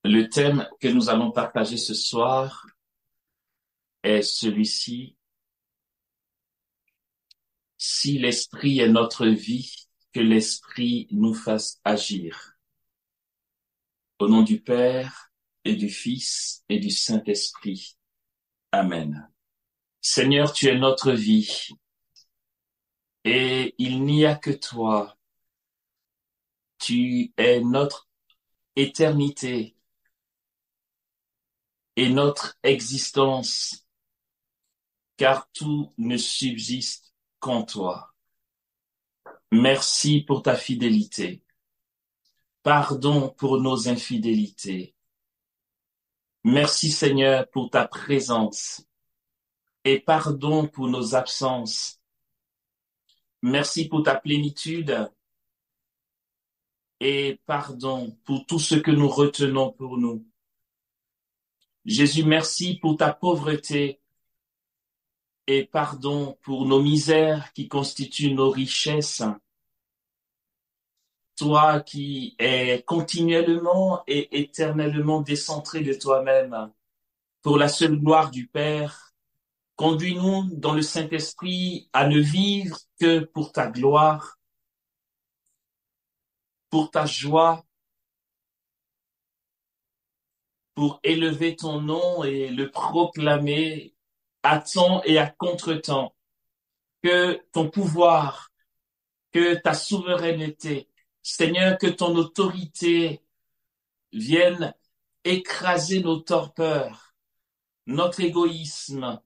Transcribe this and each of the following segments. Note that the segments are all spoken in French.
Le thème que nous allons partager ce soir est celui-ci. Si l'Esprit est notre vie, que l'Esprit nous fasse agir. Au nom du Père et du Fils et du Saint-Esprit. Amen. Seigneur, tu es notre vie et il n'y a que toi. Tu es notre éternité et notre existence, car tout ne subsiste qu'en toi. Merci pour ta fidélité. Pardon pour nos infidélités. Merci Seigneur pour ta présence et pardon pour nos absences. Merci pour ta plénitude et pardon pour tout ce que nous retenons pour nous. Jésus, merci pour ta pauvreté et pardon pour nos misères qui constituent nos richesses. Toi qui es continuellement et éternellement décentré de toi-même pour la seule gloire du Père. Conduis-nous dans le Saint-Esprit à ne vivre que pour ta gloire, pour ta joie, pour élever ton nom et le proclamer à temps et à contre-temps. Que ton pouvoir, que ta souveraineté, Seigneur, que ton autorité vienne écraser nos torpeurs, notre égoïsme,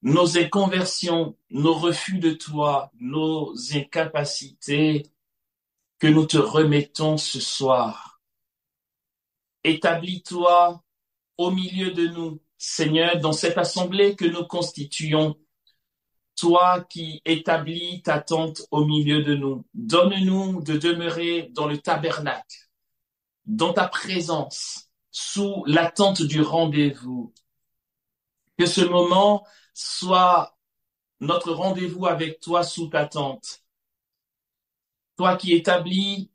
nos inconversions, nos refus de toi, nos incapacités, que nous te remettons ce soir. Établis-toi au milieu de nous, Seigneur, dans cette assemblée que nous constituons. Toi qui établis ta tente au milieu de nous, donne-nous de demeurer dans le tabernacle, dans ta présence, sous l'attente du rendez-vous. Que ce moment soit notre rendez-vous avec toi sous ta tente. Toi qui établis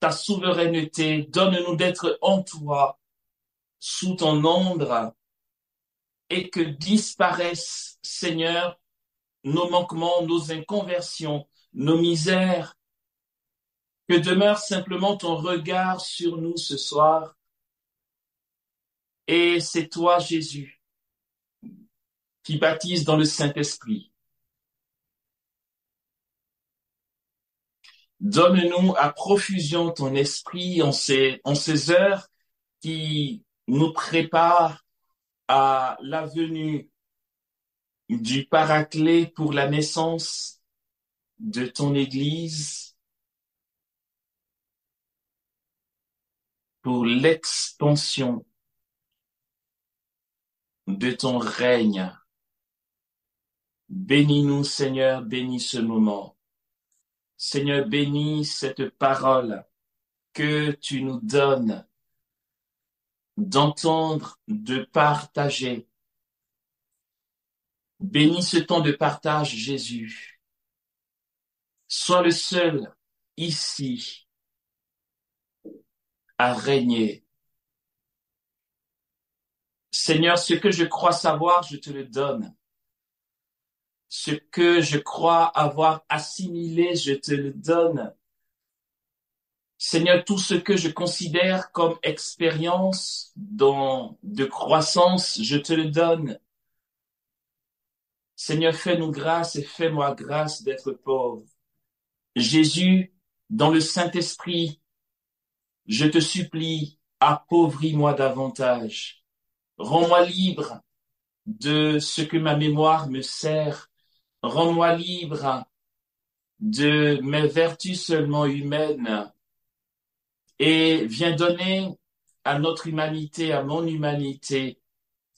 ta souveraineté, donne-nous d'être en toi, sous ton ombre, et que disparaissent, Seigneur, nos manquements, nos inconversions, nos misères, que demeure simplement ton regard sur nous ce soir. Et c'est toi, Jésus, qui baptise dans le Saint-Esprit. Donne-nous à profusion ton esprit en ces heures qui nous préparent à la venue du Paraclet pour la naissance de ton Église, pour l'expansion de ton règne. Bénis-nous, Seigneur, bénis ce moment. Seigneur, bénis cette parole que tu nous donnes d'entendre, de partager. Bénis ce temps de partage, Jésus. Sois le seul ici à régner. Seigneur, ce que je crois savoir, je te le donne. Ce que je crois avoir assimilé, je te le donne. Seigneur, tout ce que je considère comme expérience de croissance, je te le donne. Seigneur, fais-nous grâce et fais-moi grâce d'être pauvre. Jésus, dans le Saint-Esprit, je te supplie, appauvris-moi davantage. Rends-moi libre de ce que ma mémoire me sert. Rends-moi libre de mes vertus seulement humaines et viens donner à notre humanité, à mon humanité,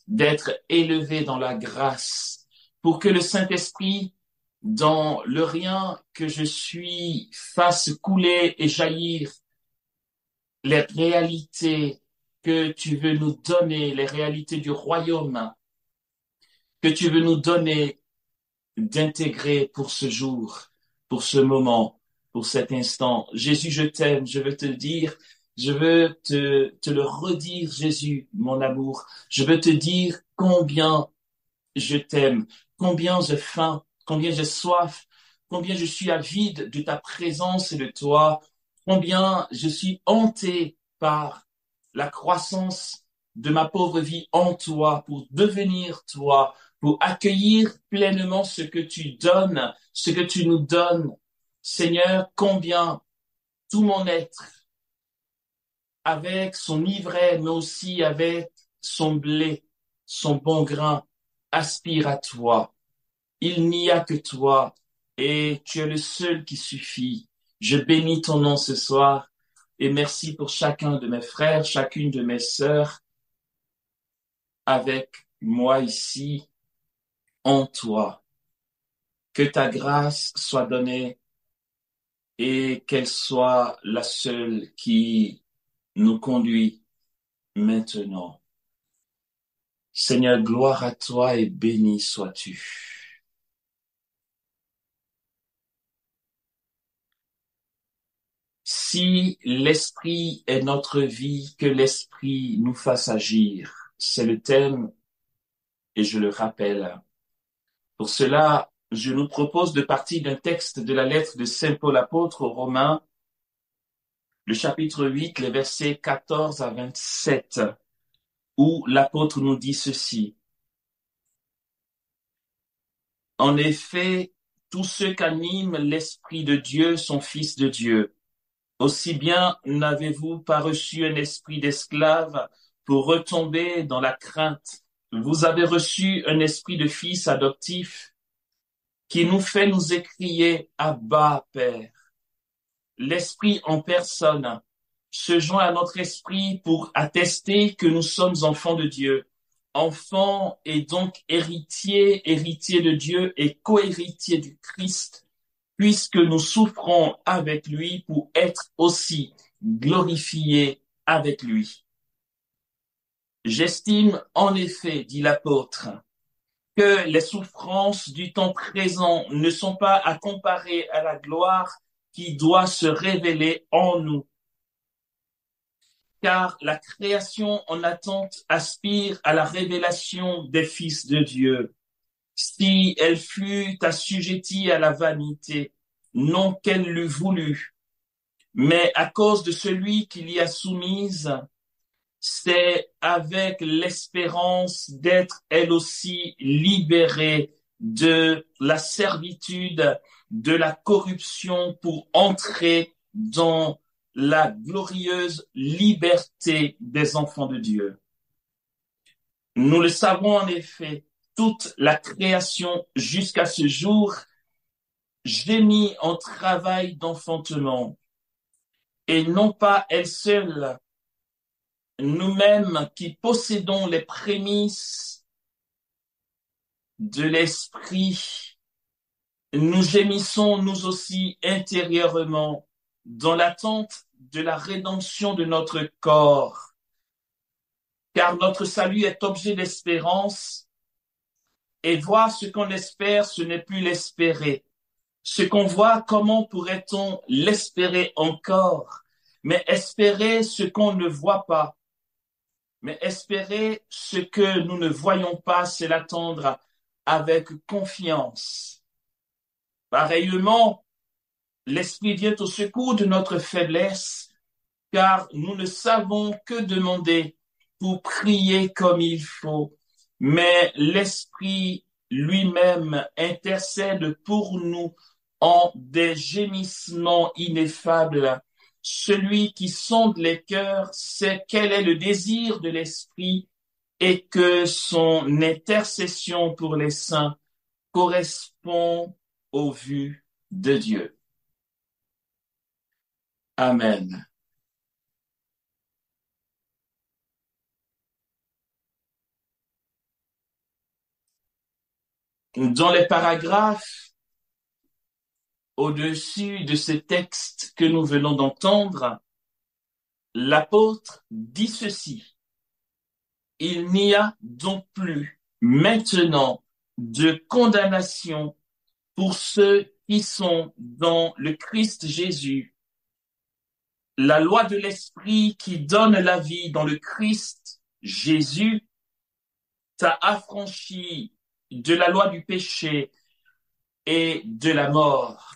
d'être élevé dans la grâce pour que le Saint-Esprit, dans le rien que je suis, fasse couler et jaillir les réalités que tu veux nous donner, les réalités du royaume que tu veux nous donner d'intégrer pour ce jour, pour ce moment, pour cet instant. Jésus, je t'aime, je veux te dire, je veux te le redire, Jésus, mon amour. Je veux te dire combien je t'aime, combien j'ai faim, combien j'ai soif, combien je suis avide de ta présence et de toi, combien je suis hanté par la croissance de ma pauvre vie en toi, pour devenir toi, pour accueillir pleinement ce que tu donnes, ce que tu nous donnes. Seigneur, combien tout mon être, avec son ivraie, mais aussi avec son blé, son bon grain, aspire à toi. Il n'y a que toi et tu es le seul qui suffit. Je bénis ton nom ce soir et merci pour chacun de mes frères, chacune de mes sœurs avec moi ici en toi. Que ta grâce soit donnée et qu'elle soit la seule qui nous conduit maintenant. Seigneur, gloire à toi et béni sois-tu. Si l'esprit est notre vie, que l'esprit nous fasse agir. C'est le thème et je le rappelle. Pour cela, je nous propose de partir d'un texte de la lettre de Saint Paul apôtre aux Romains, le chapitre 8, les versets 14 à 27, où l'apôtre nous dit ceci. En effet, tous ceux qu'anime l'Esprit de Dieu sont fils de Dieu. Aussi bien n'avez-vous pas reçu un esprit d'esclave pour retomber dans la crainte. Vous avez reçu un esprit de fils adoptif qui nous fait nous écrier Abba, Père. L'Esprit en personne se joint à notre esprit pour attester que nous sommes enfants de Dieu. Enfants et donc héritiers de Dieu et co-héritiers du Christ, puisque nous souffrons avec lui pour être aussi glorifiés avec lui. J'estime en effet, dit l'apôtre, que les souffrances du temps présent ne sont pas à comparer à la gloire qui doit se révéler en nous. Car la création en attente aspire à la révélation des fils de Dieu. Si elle fut assujettie à la vanité, non qu'elle l'eût voulu, mais à cause de celui qui l'y a soumise, c'est avec l'espérance d'être elle aussi libérée de la servitude, de la corruption pour entrer dans la glorieuse liberté des enfants de Dieu. Nous le savons en effet, toute la création jusqu'à ce jour gémit en travail d'enfantement, et non pas elle seule, nous-mêmes qui possédons les prémices de l'esprit, nous gémissons nous aussi intérieurement dans l'attente de la rédemption de notre corps, car notre salut est objet d'espérance, et voir ce qu'on espère, ce n'est plus l'espérer. Ce qu'on voit, comment pourrait-on l'espérer encore? Mais espérer ce qu'on ne voit pas. Mais espérer ce que nous ne voyons pas, c'est l'attendre avec confiance. Pareillement, l'Esprit vient au secours de notre faiblesse, car nous ne savons que demander pour prier comme il faut. Mais l'Esprit lui-même intercède pour nous en des gémissements ineffables. Celui qui sonde les cœurs sait quel est le désir de l'Esprit et que son intercession pour les saints correspond aux vues de Dieu. Amen. Dans les paragraphes au-dessus de ce texte que nous venons d'entendre, l'apôtre dit ceci. Il n'y a donc plus maintenant de condamnation pour ceux qui sont dans le Christ Jésus, la loi de l'Esprit qui donne la vie dans le Christ Jésus t'a affranchi de la loi du péché et de la mort.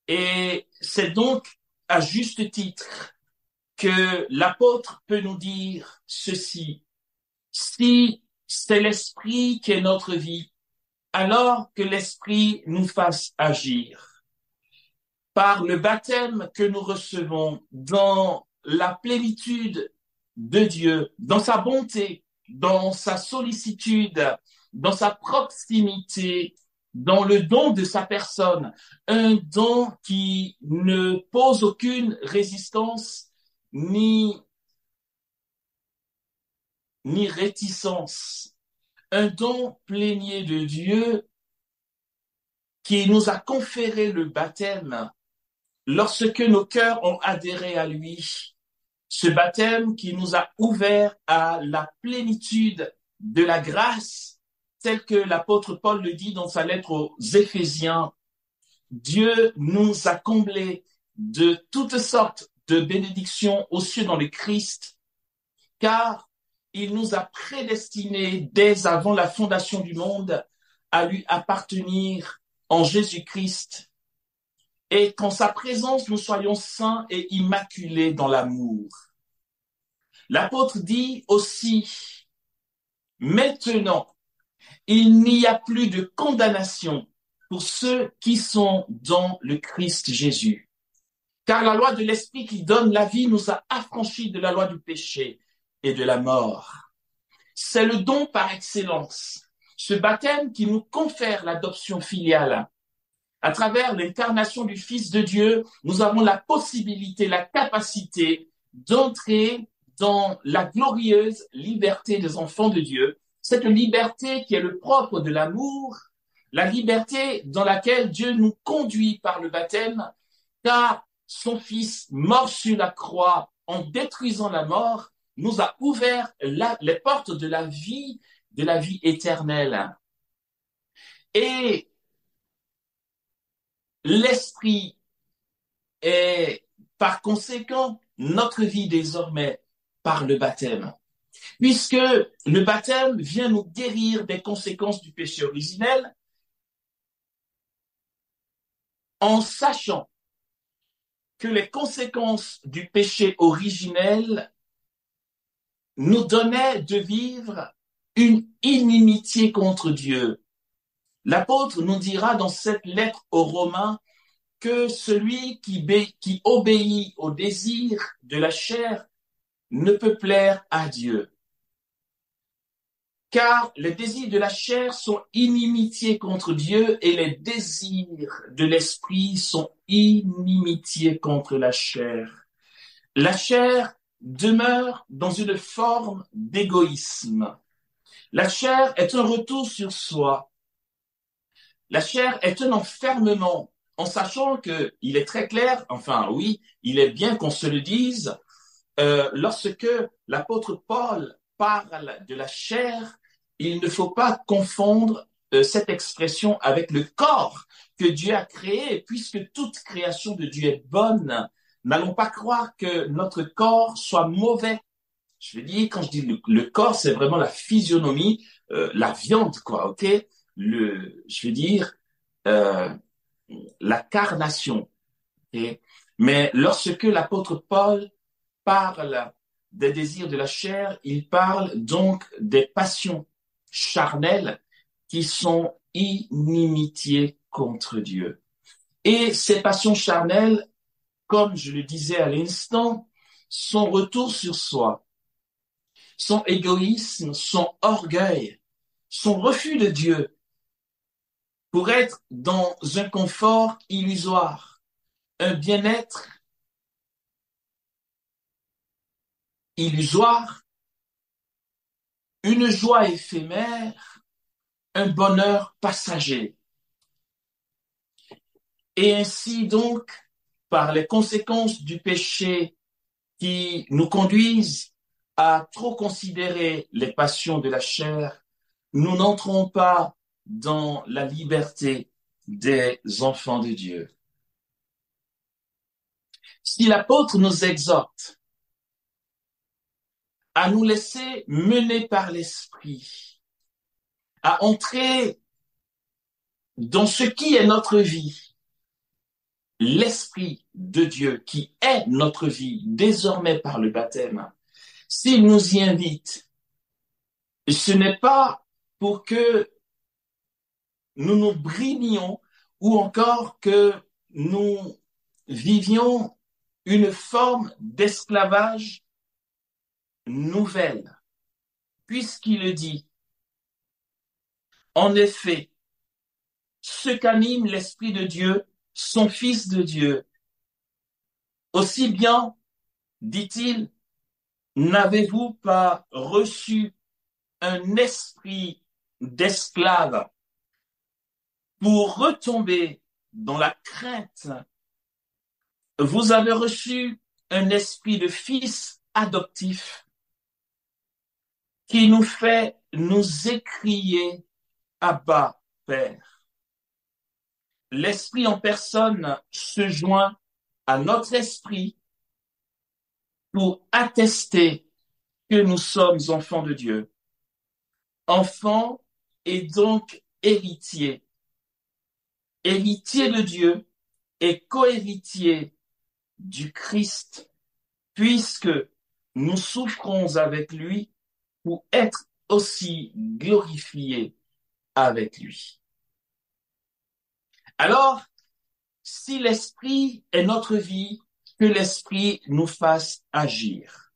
Et c'est donc à juste titre que l'apôtre peut nous dire ceci. Si c'est l'Esprit qui est notre vie, alors que l'Esprit nous fasse agir. Par le baptême que nous recevons dans la plénitude de Dieu, dans sa bonté, dans sa sollicitude, dans sa proximité, dans le don de sa personne, un don qui ne pose aucune résistance ni réticence, un don plénier de Dieu qui nous a conféré le baptême lorsque nos cœurs ont adhéré à lui. Ce baptême qui nous a ouvert à la plénitude de la grâce, tel que l'apôtre Paul le dit dans sa lettre aux Éphésiens. Dieu nous a comblés de toutes sortes de bénédictions aux cieux dans le Christ, car il nous a prédestinés dès avant la fondation du monde à lui appartenir en Jésus-Christ, et qu'en sa présence nous soyons saints et immaculés dans l'amour. L'apôtre dit aussi, maintenant, il n'y a plus de condamnation pour ceux qui sont dans le Christ Jésus. Car la loi de l'Esprit qui donne la vie nous a affranchis de la loi du péché et de la mort. C'est le don par excellence, ce baptême qui nous confère l'adoption filiale. À travers l'incarnation du Fils de Dieu, nous avons la possibilité, la capacité d'entrer dans la glorieuse liberté des enfants de Dieu, cette liberté qui est le propre de l'amour, la liberté dans laquelle Dieu nous conduit par le baptême, car son Fils, mort sur la croix, en détruisant la mort, nous a ouvert les portes de la vie éternelle. Et l'Esprit est, par conséquent, notre vie désormais par le baptême. Puisque le baptême vient nous guérir des conséquences du péché originel, en sachant que les conséquences du péché originel nous donnaient de vivre une inimitié contre Dieu. L'apôtre nous dira dans cette lettre aux Romains que celui qui obéit au désir de la chair ne peut plaire à Dieu. Car les désirs de la chair sont inimitié contre Dieu et les désirs de l'esprit sont inimitié contre la chair. La chair demeure dans une forme d'égoïsme. La chair est un retour sur soi. La chair est un enfermement, en sachant que il est très clair, enfin oui, il est bien qu'on se le dise, lorsque l'apôtre Paul parle de la chair, il ne faut pas confondre cette expression avec le corps que Dieu a créé, puisque toute création de Dieu est bonne. N'allons pas croire que notre corps soit mauvais. Je veux dire, quand je dis le corps, c'est vraiment la physionomie, la viande, quoi, ok? Je veux dire, la carnation. Okay? Mais lorsque l'apôtre Paul parle des désirs de la chair, il parle donc des passions charnelles qui sont inimitié contre Dieu. Et ces passions charnelles, comme je le disais à l'instant, son retour sur soi, son égoïsme, son orgueil, son refus de Dieu pour être dans un confort illusoire, un bien-être illusoire, une joie éphémère, un bonheur passager. Et ainsi donc, par les conséquences du péché qui nous conduisent à trop considérer les passions de la chair, nous n'entrons pas dans la liberté des enfants de Dieu. Si l'apôtre nous exhorte à nous laisser mener par l'Esprit, à entrer dans ce qui est notre vie, l'Esprit de Dieu qui est notre vie désormais par le baptême, s'il nous y invite, ce n'est pas pour que nous nous brimions ou encore que nous vivions une forme d'esclavage nouvelle, puisqu'il dit, en effet, ce qu'anime l'Esprit de Dieu, son Fils de Dieu, aussi bien, dit-il, n'avez-vous pas reçu un esprit d'esclave pour retomber dans la crainte? Vous avez reçu un esprit de fils adoptif qui nous fait nous écrier Abba, Père. L'esprit en personne se joint à notre esprit pour attester que nous sommes enfants de Dieu. Enfants et donc héritiers. Héritiers de Dieu et co-héritiers du Christ, puisque nous souffrons avec lui pour être aussi glorifiés avec lui. Alors, si l'Esprit est notre vie, que l'Esprit nous fasse agir.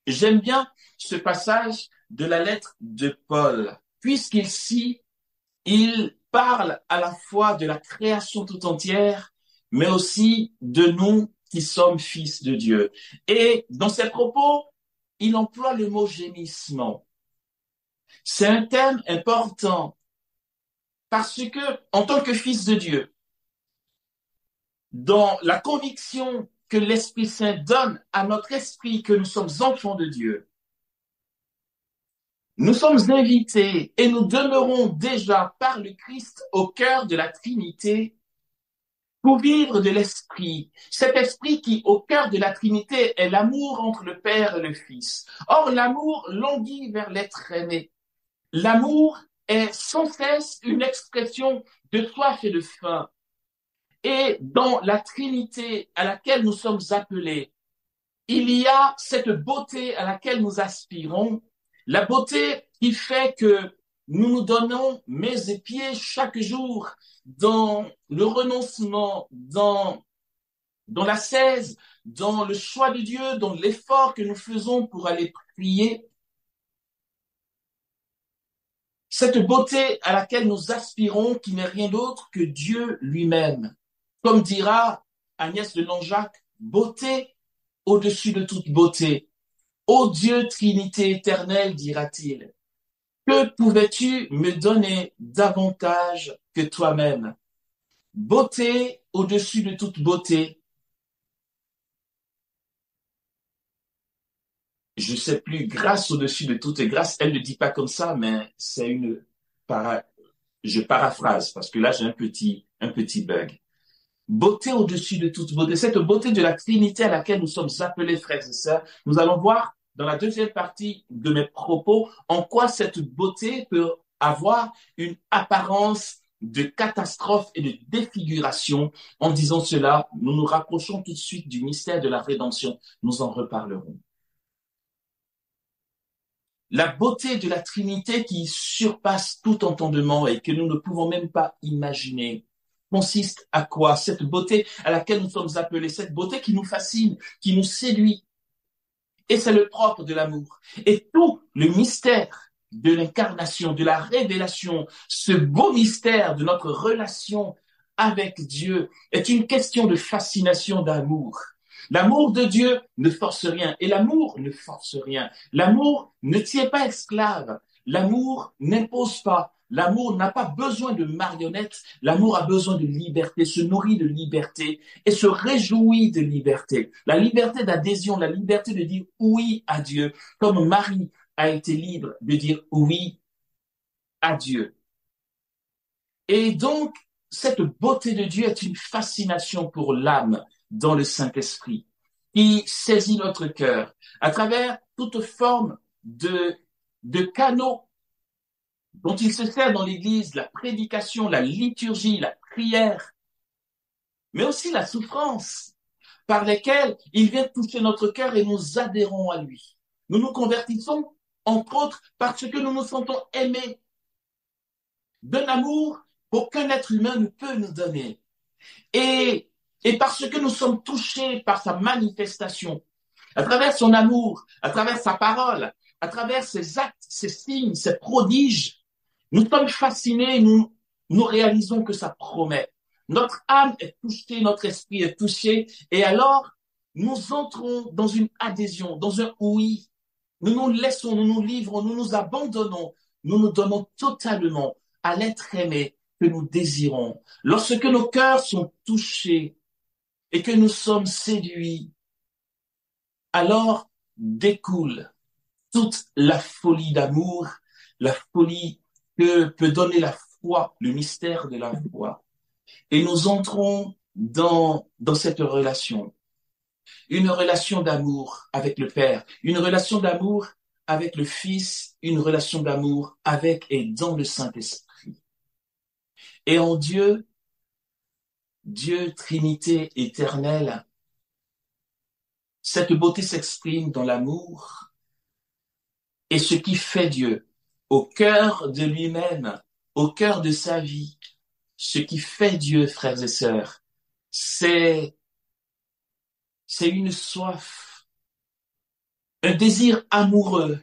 J'aime bien ce passage de la lettre de Paul, puisqu'ici, il parle à la fois de la création tout entière, mais aussi de nous qui sommes fils de Dieu. Et dans ses propos, il emploie le mot gémissement. C'est un thème important parce que, en tant que fils de Dieu, dans la conviction que l'Esprit Saint donne à notre esprit que nous sommes enfants de Dieu, nous sommes invités et nous demeurons déjà par le Christ au cœur de la Trinité pour vivre de l'Esprit. Cet Esprit qui, au cœur de la Trinité, est l'amour entre le Père et le Fils. Or, l'amour languit vers l'être aimé. L'amour est sans cesse une expression de soif et de faim. Et dans la Trinité à laquelle nous sommes appelés, il y a cette beauté à laquelle nous aspirons, la beauté qui fait que nous nous donnons mains et pieds chaque jour dans le renoncement, dans l'ascèse, dans le choix de Dieu, dans l'effort que nous faisons pour aller prier. Cette beauté à laquelle nous aspirons, qui n'est rien d'autre que Dieu lui-même. Comme dira Agnès de Langeac, beauté au-dessus de toute beauté. Ô Dieu, Trinité éternelle, dira-t-il, que pouvais-tu me donner davantage que toi-même? Beauté au-dessus de toute beauté. Je sais plus, grâce au-dessus de toute grâce. Elle ne dit pas comme ça, mais c'est je paraphrase parce que là j'ai un petit bug. Beauté au-dessus de toute beauté. Cette beauté de la Trinité à laquelle nous sommes appelés, frères et sœurs, nous allons voir dans la deuxième partie de mes propos en quoi cette beauté peut avoir une apparence de catastrophe et de défiguration. En disant cela, nous nous rapprochons tout de suite du mystère de la rédemption. Nous en reparlerons. La beauté de la Trinité qui surpasse tout entendement et que nous ne pouvons même pas imaginer consiste à quoi? Cette beauté à laquelle nous sommes appelés, cette beauté qui nous fascine, qui nous séduit. Et c'est le propre de l'amour. Et tout le mystère de l'incarnation, de la révélation, ce beau mystère de notre relation avec Dieu est une question de fascination d'amour. L'amour de Dieu ne force rien et l'amour ne force rien. L'amour ne tient pas esclave. L'amour n'impose pas. L'amour n'a pas besoin de marionnettes. L'amour a besoin de liberté, se nourrit de liberté et se réjouit de liberté. La liberté d'adhésion, la liberté de dire oui à Dieu, comme Marie a été libre de dire oui à Dieu. Et donc, cette beauté de Dieu est une fascination pour l'âme dans le Saint-Esprit, qui saisit notre cœur à travers toute forme de canaux dont il se sert dans l'Église, la prédication, la liturgie, la prière, mais aussi la souffrance, par lesquelles il vient toucher notre cœur et nous adhérons à lui. Nous nous convertissons, entre autres, parce que nous nous sentons aimés d'un amour qu'aucun être humain ne peut nous donner. Et, et parce que nous sommes touchés par sa manifestation, à travers son amour, à travers sa parole, à travers ses actes, ses signes, ses prodiges, nous sommes fascinés, nous réalisons que ça promet. Notre âme est touchée, notre esprit est touché, et alors nous entrons dans une adhésion, dans un oui. Nous nous laissons, nous nous livrons, nous nous abandonnons, nous nous donnons totalement à l'être aimé que nous désirons. Lorsque nos cœurs sont touchés et que nous sommes séduits, alors découle toute la folie d'amour, la folie que peut donner la foi, le mystère de la foi. Et nous entrons dans cette relation. Une relation d'amour avec le Père, une relation d'amour avec le Fils, une relation d'amour avec et dans le Saint-Esprit. Et en Dieu, Dieu, Trinité éternelle, cette beauté s'exprime dans l'amour et ce qui fait Dieu au cœur de lui-même, au cœur de sa vie. Ce qui fait Dieu, frères et sœurs, c'est une soif, un désir amoureux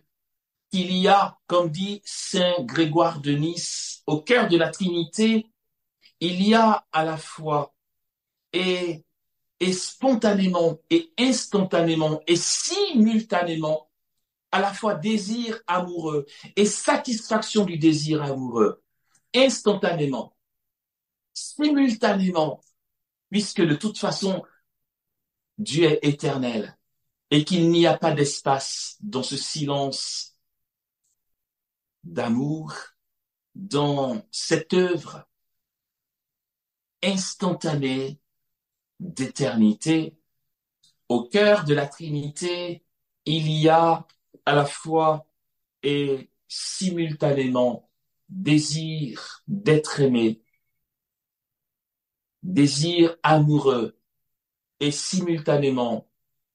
qu'il y a, comme dit Saint Grégoire de Nice, au cœur de la Trinité, il y a à la fois et, et spontanément et instantanément et simultanément à la fois désir amoureux et satisfaction du désir amoureux, instantanément, simultanément, puisque de toute façon, Dieu est éternel et qu'il n'y a pas d'espace dans ce silence d'amour, dans cette œuvre instantanée d'éternité. Au cœur de la Trinité, il y a à la fois et simultanément désir d'être aimé, désir amoureux et simultanément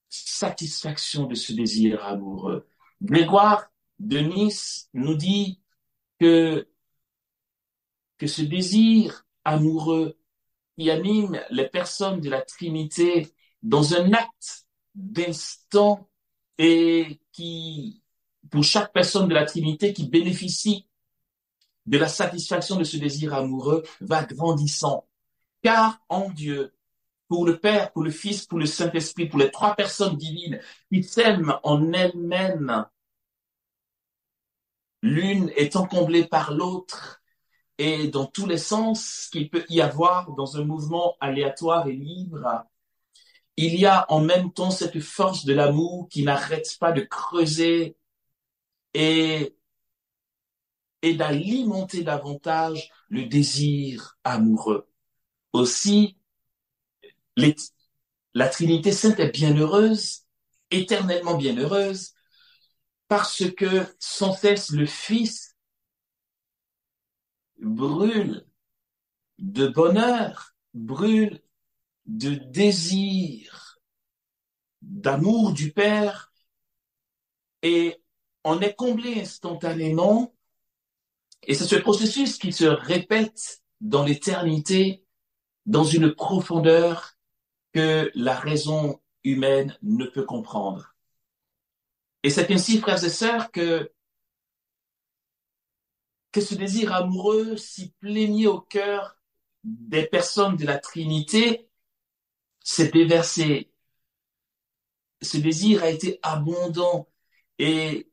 satisfaction de ce désir amoureux. Grégoire de Nice nous dit que ce désir amoureux qui anime les personnes de la Trinité dans un acte d'instant et qui, pour chaque personne de la Trinité qui bénéficie de la satisfaction de ce désir amoureux, va grandissant. Car en Dieu, pour le Père, pour le Fils, pour le Saint-Esprit, pour les trois personnes divines qui s'aiment en elles-mêmes, l'une étant comblée par l'autre, et dans tous les sens qu'il peut y avoir dans un mouvement aléatoire et libre, il y a en même temps cette force de l'amour qui n'arrête pas de creuser et, et d'alimenter davantage le désir amoureux. Aussi, les, la Trinité sainte est bienheureuse, éternellement bienheureuse, parce que sans cesse le Fils brûle de bonheur, brûle de désir, d'amour du Père, et on est comblé instantanément, et c'est ce processus qui se répète dans l'éternité, dans une profondeur que la raison humaine ne peut comprendre. Et c'est ainsi, frères et sœurs, que ce désir amoureux s'y plaignait au cœur des personnes de la Trinité s'est déversé. Ce désir a été abondant et,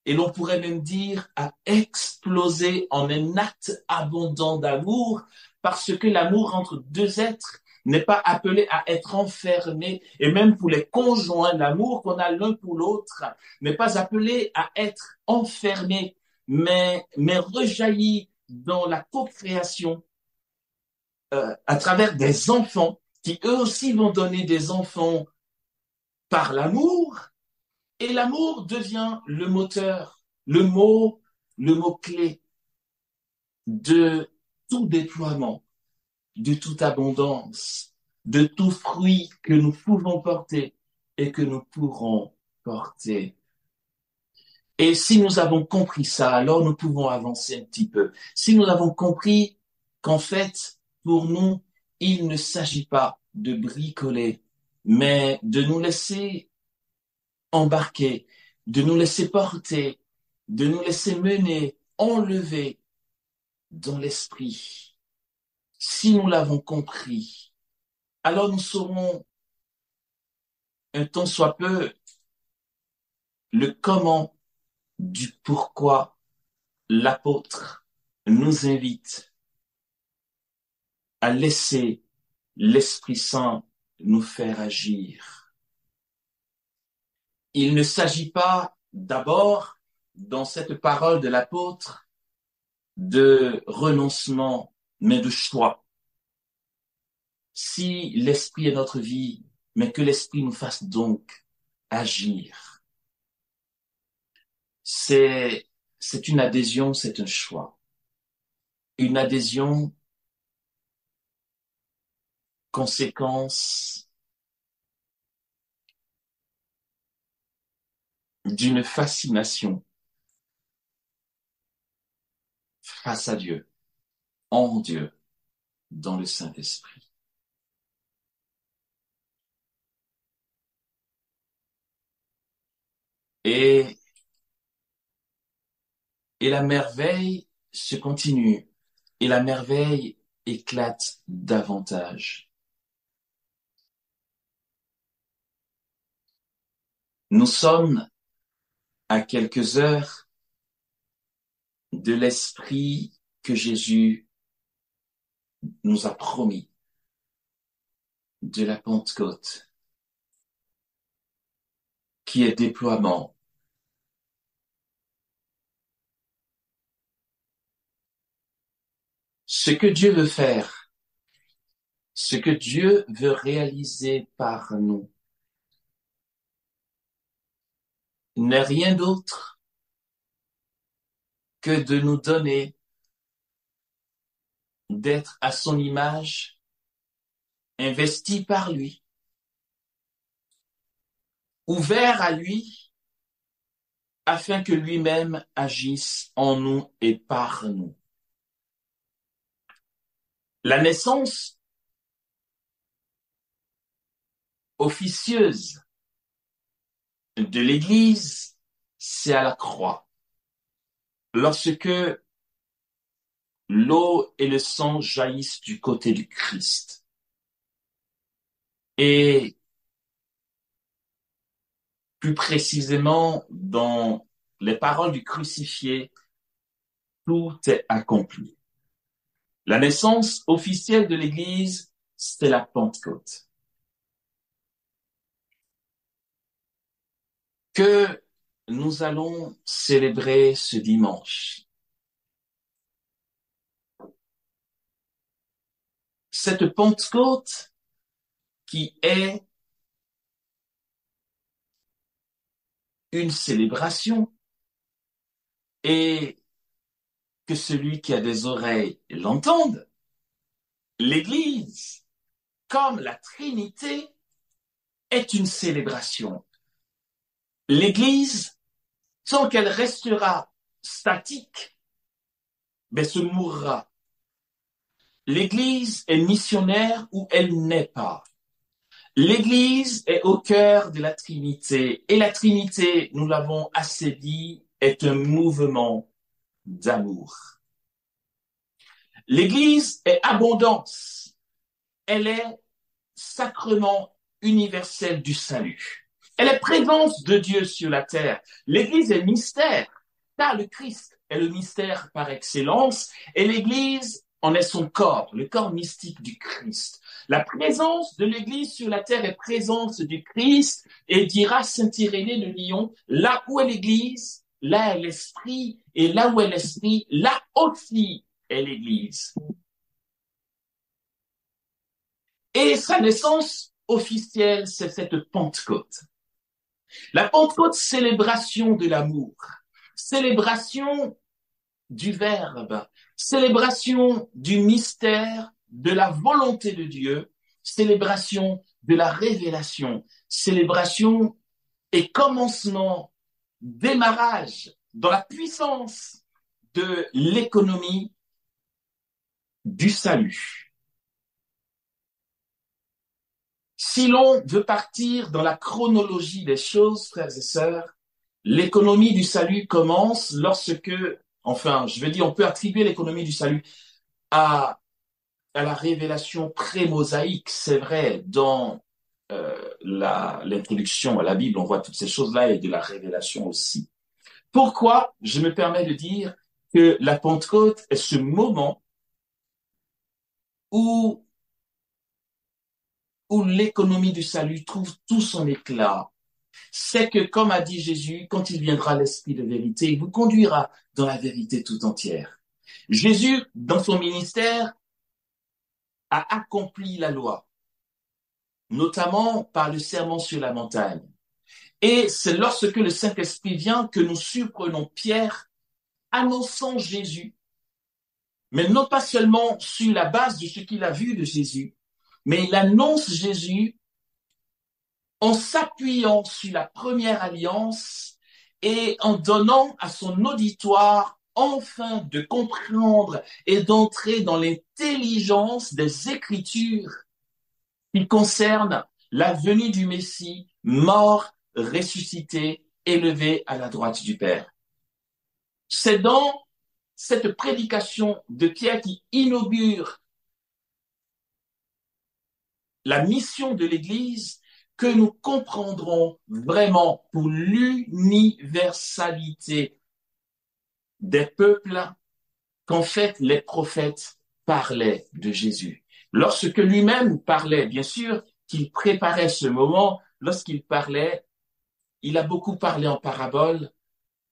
et l'on pourrait même dire a explosé en un acte abondant d'amour parce que l'amour entre deux êtres n'est pas appelé à être enfermé et même pour les conjoints, l'amour qu'on a l'un pour l'autre n'est pas appelé à être enfermé mais rejaillit dans la co-création à travers des enfants qui eux aussi vont donner des enfants par l'amour. Et l'amour devient le moteur, le mot-clé de tout déploiement, de toute abondance, de tout fruit que nous pouvons porter et que nous pourrons porter. Et si nous avons compris ça, alors nous pouvons avancer un petit peu. Si nous avons compris qu'en fait, pour nous, il ne s'agit pas de bricoler, mais de nous laisser embarquer, de nous laisser porter, de nous laisser mener, enlever dans l'esprit. Si nous l'avons compris, alors nous saurons un tant soit peu le comment du pourquoi l'apôtre nous invite à laisser l'Esprit Saint nous faire agir. Il ne s'agit pas d'abord, dans cette parole de l'apôtre, de renoncement, mais de choix. Si l'Esprit est notre vie, mais que l'Esprit nous fasse donc agir. C'est une adhésion, c'est un choix. Une adhésion, conséquence d'une fascination face à Dieu, en Dieu, dans le Saint-Esprit. Et la merveille se continue, et la merveille éclate davantage. Nous sommes à quelques heures de l'Esprit que Jésus nous a promis, de la Pentecôte, qui est déploiement. Ce que Dieu veut faire, ce que Dieu veut réaliser par nous, n'est rien d'autre que de nous donner, d'être à son image, investi par lui, ouvert à lui, afin que lui-même agisse en nous et par nous. La naissance officieuse de l'Église, c'est à la croix. Lorsque l'eau et le sang jaillissent du côté du Christ. Et plus précisément, dans les paroles du crucifié, tout est accompli. La naissance officielle de l'Église, c'est la Pentecôte. Que nous allons célébrer ce dimanche. Cette Pentecôte qui est une célébration et que celui qui a des oreilles l'entende. L'Église, comme la Trinité, est une célébration. L'Église, tant qu'elle restera statique, ben se mourra. L'Église est missionnaire ou elle n'est pas. L'Église est au cœur de la Trinité. Et la Trinité, nous l'avons assez dit, est un mouvement d'amour. L'Église est abondance. Elle est sacrement universel du salut. Elle est présence de Dieu sur la terre. L'Église est mystère, car le Christ est le mystère par excellence, et l'Église en est son corps, le corps mystique du Christ. La présence de l'Église sur la terre est présence du Christ, et dira saint Irénée de Lyon, là où est l'Église, là est l'Esprit, et là où est l'Esprit, là aussi est l'Église. Et sa naissance officielle, c'est cette Pentecôte. La Pentecôte, célébration de l'amour, célébration du Verbe, célébration du mystère, de la volonté de Dieu, célébration de la révélation, célébration et commencement, démarrage dans la puissance de l'économie du salut. Si l'on veut partir dans la chronologie des choses, frères et sœurs, l'économie du salut commence lorsque, enfin, je veux dire, on peut attribuer l'économie du salut à la révélation pré-mosaïque, c'est vrai, dans l'introduction à la Bible, on voit toutes ces choses-là et de la révélation aussi. Pourquoi je me permets de dire que la Pentecôte est ce moment où l'économie du salut trouve tout son éclat? C'est que, comme a dit Jésus, quand il viendra l'Esprit de vérité, il vous conduira dans la vérité tout entière. Jésus, dans son ministère, a accompli la loi, notamment par le sermon sur la montagne. Et c'est lorsque le Saint-Esprit vient que nous surprenons Pierre annonçant Jésus, mais non pas seulement sur la base de ce qu'il a vu de Jésus, mais il annonce Jésus en s'appuyant sur la première alliance et en donnant à son auditoire enfin de comprendre et d'entrer dans l'intelligence des Écritures qui concernent la venue du Messie, mort, ressuscité, élevé à la droite du Père. C'est dans cette prédication de Pierre qui inaugure la mission de l'Église que nous comprendrons vraiment pour l'universalité des peuples qu'en fait les prophètes parlaient de Jésus. Lorsque lui-même parlait, bien sûr qu'il préparait ce moment, lorsqu'il parlait, il a beaucoup parlé en parabole,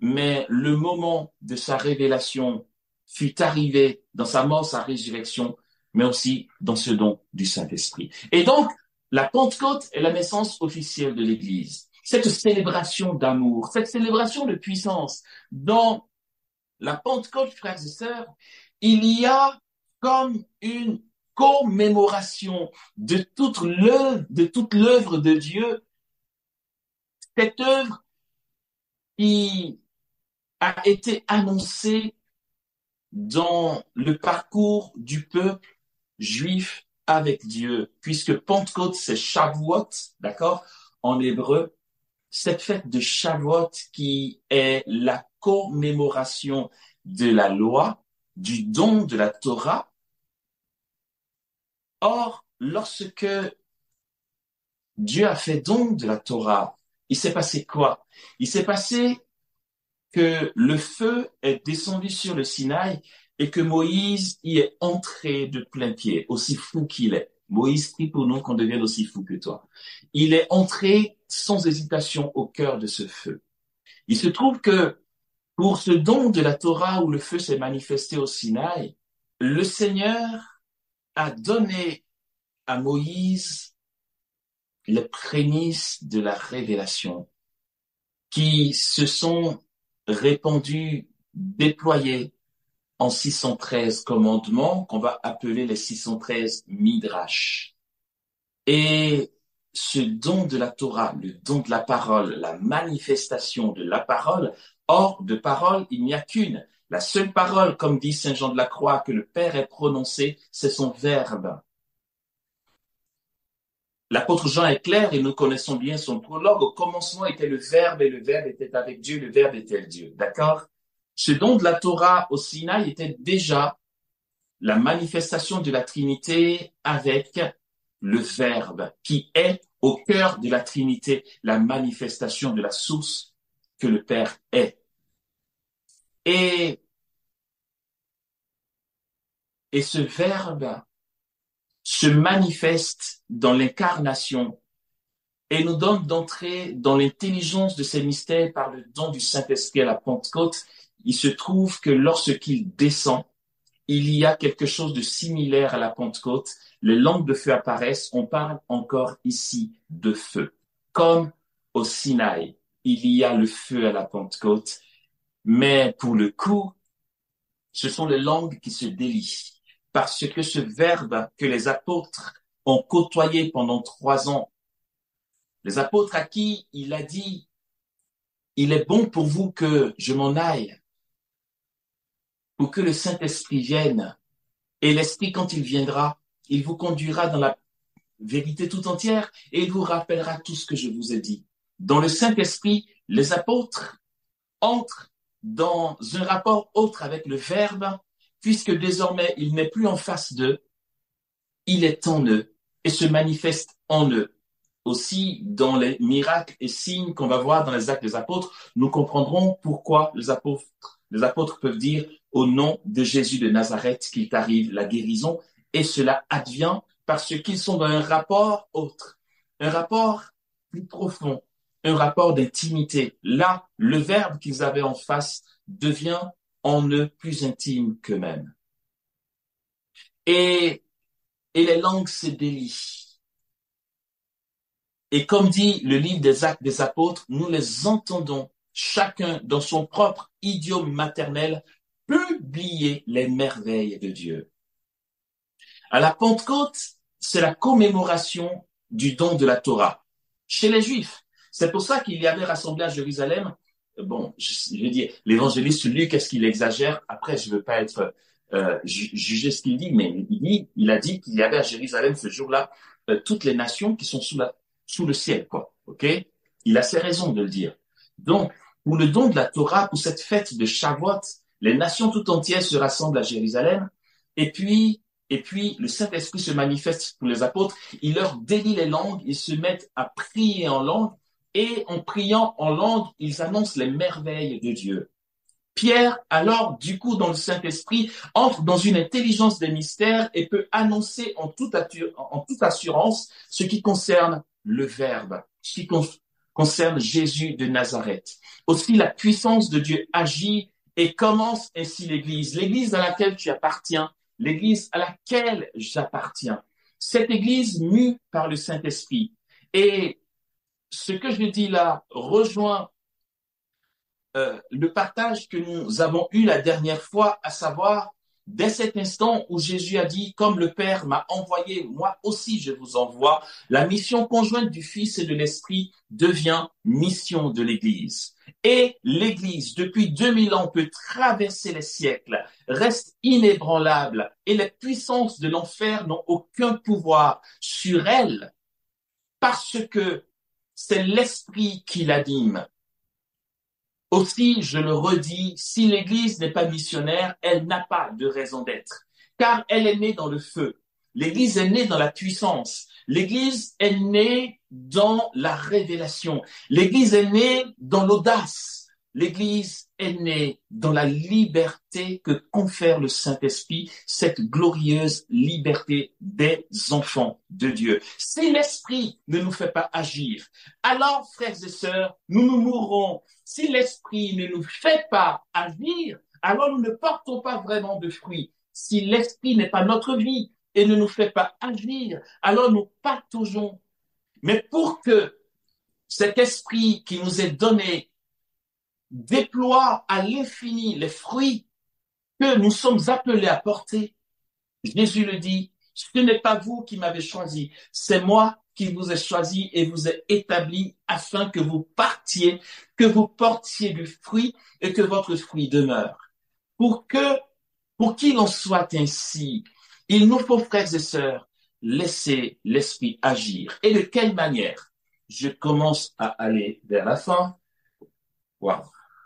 mais le moment de sa révélation fut arrivé dans sa mort, sa résurrection, mais aussi dans ce don du Saint-Esprit. Et donc, la Pentecôte est la naissance officielle de l'Église. Cette célébration d'amour, cette célébration de puissance. Dans la Pentecôte, frères et sœurs, il y a comme une commémoration de toute l'œuvre de Dieu, cette œuvre qui a été annoncée dans le parcours du peuple juif avec Dieu, puisque Pentecôte, c'est Shavuot, d'accord, en hébreu, cette fête de Shavuot qui est la commémoration de la loi, du don de la Torah. Or, lorsque Dieu a fait don de la Torah, il s'est passé quoi? Il s'est passé que le feu est descendu sur le Sinaï et que Moïse y est entré de plein pied, aussi fou qu'il est. Moïse prie pour nous qu'on devienne aussi fou que toi. Il est entré sans hésitation au cœur de ce feu. Il se trouve que pour ce don de la Torah où le feu s'est manifesté au Sinaï, le Seigneur a donné à Moïse les prémices de la révélation qui se sont répandus, déployés en 613 commandements qu'on va appeler les 613 midrash. Et ce don de la Torah, le don de la parole, la manifestation de la parole, or de parole, il n'y a qu'une. La seule parole, comme dit Saint Jean de la Croix, que le Père ait prononcée, c'est son verbe. L'apôtre Jean est clair et nous connaissons bien son prologue. Au commencement était le Verbe et le Verbe était avec Dieu, le Verbe était Dieu. D'accord? Ce don de la Torah au Sinaï était déjà la manifestation de la Trinité avec le Verbe qui est au cœur de la Trinité, la manifestation de la source que le Père est. Et ce Verbe se manifeste dans l'incarnation et nous donne d'entrer dans l'intelligence de ces mystères par le don du Saint-Esprit à la Pentecôte. Il se trouve que lorsqu'il descend, il y a quelque chose de similaire à la Pentecôte. Les langues de feu apparaissent. On parle encore ici de feu. Comme au Sinaï, il y a le feu à la Pentecôte. Mais pour le coup, ce sont les langues qui se délient. Parce que ce verbe que les apôtres ont côtoyé pendant 3 ans, les apôtres à qui il a dit, il est bon pour vous que je m'en aille, pour que le Saint-Esprit vienne. Et l'Esprit, quand il viendra, il vous conduira dans la vérité tout entière et il vous rappellera tout ce que je vous ai dit. Dans le Saint-Esprit, les apôtres entrent dans un rapport autre avec le Verbe, puisque désormais il n'est plus en face d'eux, il est en eux et se manifeste en eux. Aussi, dans les miracles et signes qu'on va voir dans les actes des apôtres, nous comprendrons pourquoi les apôtres peuvent dire au nom de Jésus de Nazareth qu'il t'arrive la guérison, et cela advient parce qu'ils sont dans un rapport autre, un rapport plus profond, un rapport d'intimité. Là, le Verbe qu'ils avaient en face devient en eux plus intime qu'eux-mêmes. Et, et les langues se délient. Et comme dit le livre des Actes des Apôtres, nous les entendons, chacun dans son propre idiome maternel, publier les merveilles de Dieu. À la Pentecôte, c'est la commémoration du don de la Torah chez les Juifs. C'est pour ça qu'il y avait rassemblé à Jérusalem, bon, je veux dire, l'évangéliste Luc, est-ce qu'il exagère? Après, je ne veux pas être juger ce qu'il dit, mais il a dit qu'il y avait à Jérusalem ce jour-là toutes les nations qui sont sous le ciel, quoi. Ok? Il a ses raisons de le dire. Donc, pour le don de la Torah, pour cette fête de Shavuot, les nations tout entières se rassemblent à Jérusalem, et puis le Saint-Esprit se manifeste pour les apôtres, il leur délie les langues, ils se mettent à prier en langue, et en priant en langue, ils annoncent les merveilles de Dieu. Pierre, alors, du coup, dans le Saint-Esprit, entre dans une intelligence des mystères et peut annoncer en toute assurance ce qui concerne le Verbe, ce qui concerne Jésus de Nazareth. Aussi, la puissance de Dieu agit et commence ainsi l'Église. L'Église à laquelle tu appartiens, l'Église à laquelle j'appartiens. Cette Église mue par le Saint-Esprit. Et ce que je dis là rejoint le partage que nous avons eu la dernière fois, à savoir, dès cet instant où Jésus a dit, comme le Père m'a envoyé, moi aussi je vous envoie, la mission conjointe du Fils et de l'Esprit devient mission de l'Église. Et l'Église, depuis 2000 ans, peut traverser les siècles, reste inébranlable, et les puissances de l'enfer n'ont aucun pouvoir sur elle, parce que c'est l'Esprit qui l'anime. Aussi, je le redis, si l'Église n'est pas missionnaire, elle n'a pas de raison d'être, car elle est née dans le feu. L'Église est née dans la puissance. L'Église est née dans la révélation. L'Église est née dans l'audace. L'Église est née dans la liberté que confère le Saint-Esprit, cette glorieuse liberté des enfants de Dieu. Si l'Esprit ne nous fait pas agir, alors, frères et sœurs, nous mourrons. Si l'Esprit ne nous fait pas agir, alors nous ne portons pas vraiment de fruits. Si l'Esprit n'est pas notre vie et ne nous fait pas agir, alors nous pataugeons. Mais pour que cet Esprit qui nous est donné déploie à l'infini les fruits que nous sommes appelés à porter, Jésus le dit, ce n'est pas vous qui m'avez choisi, c'est moi qui vous ai choisi et vous ai établi afin que vous partiez, que vous portiez du fruit et que votre fruit demeure. Pour qu'il en soit ainsi, il nous faut, frères et sœurs, laisser l'Esprit agir. Et de quelle manière? Je commence à aller vers la fin. Wow.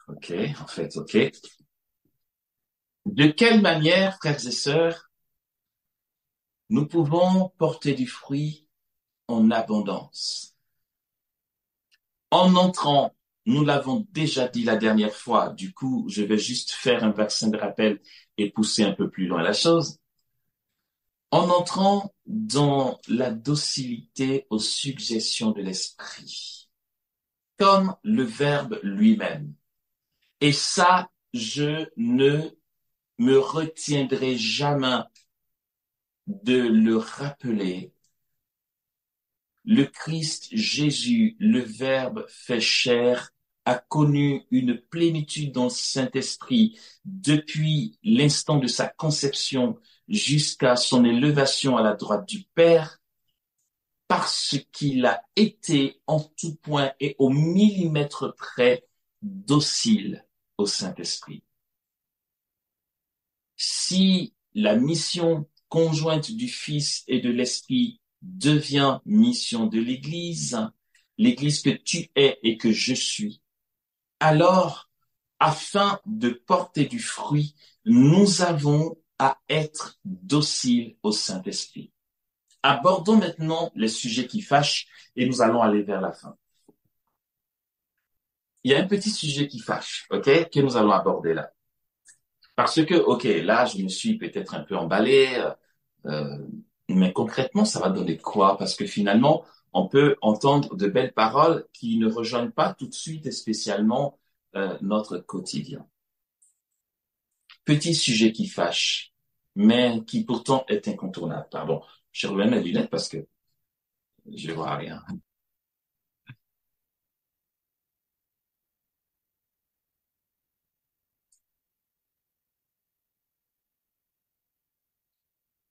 Ok, en fait, ok. De quelle manière, frères et sœurs, nous pouvons porter du fruit en abondance? En entrant, nous l'avons déjà dit la dernière fois, du coup, je vais juste faire un vaccin de rappel et pousser un peu plus loin la chose. En entrant dans la docilité aux suggestions de l'esprit, comme le Verbe lui-même. Et ça, je ne me retiendrai jamais de le rappeler. Le Christ Jésus, le Verbe fait chair, a connu une plénitude dans le Saint-Esprit depuis l'instant de sa conception jusqu'à son élévation à la droite du Père, parce qu'il a été en tout point et au millimètre près docile au Saint-Esprit. Si la mission conjointe du Fils et de l'Esprit devient mission de l'Église, l'Église que tu es et que je suis, alors, afin de porter du fruit, nous avons à être dociles au Saint-Esprit. Abordons maintenant les sujets qui fâchent et nous allons aller vers la fin. Il y a un petit sujet qui fâche, ok, que nous allons aborder là. Parce que, ok, là, je me suis peut-être un peu emballé, euh, mais concrètement, ça va donner quoi? Parce que finalement, on peut entendre de belles paroles qui ne rejoignent pas tout de suite et spécialement notre quotidien. Petit sujet qui fâche, mais qui pourtant est incontournable. Pardon, je remets mes lunettes parce que je vois rien.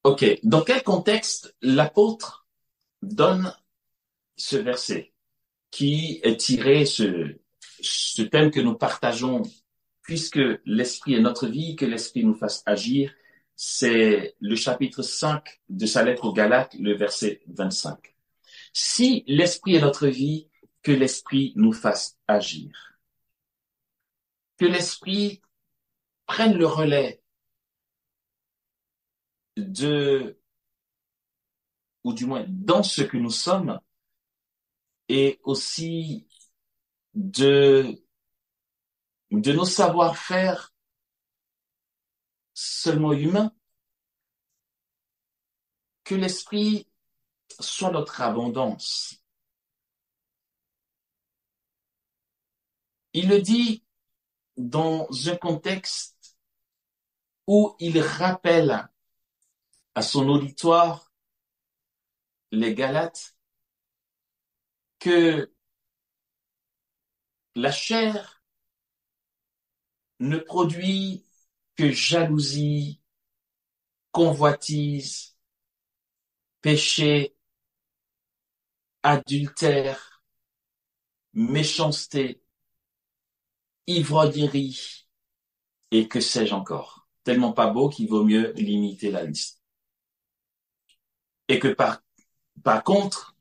Ok, dans quel contexte l'apôtre donne ce verset qui est tiré, ce thème que nous partageons, puisque l'esprit est notre vie, que l'esprit nous fasse agir, c'est le chapitre 5 de sa lettre aux Galates, le verset 25. Si l'esprit est notre vie, que l'esprit nous fasse agir. Que l'esprit prenne le relais de, ou du moins dans ce que nous sommes, et aussi de, de nos savoir-faire seulement humains, que l'esprit soit notre abondance. Il le dit dans un contexte où il rappelle à son auditoire, les Galates, que la chair ne produit que jalousie, convoitise, péché, adultère, méchanceté, ivrognerie et que sais-je encore. Tellement pas beau qu'il vaut mieux limiter la liste. Et que par contre,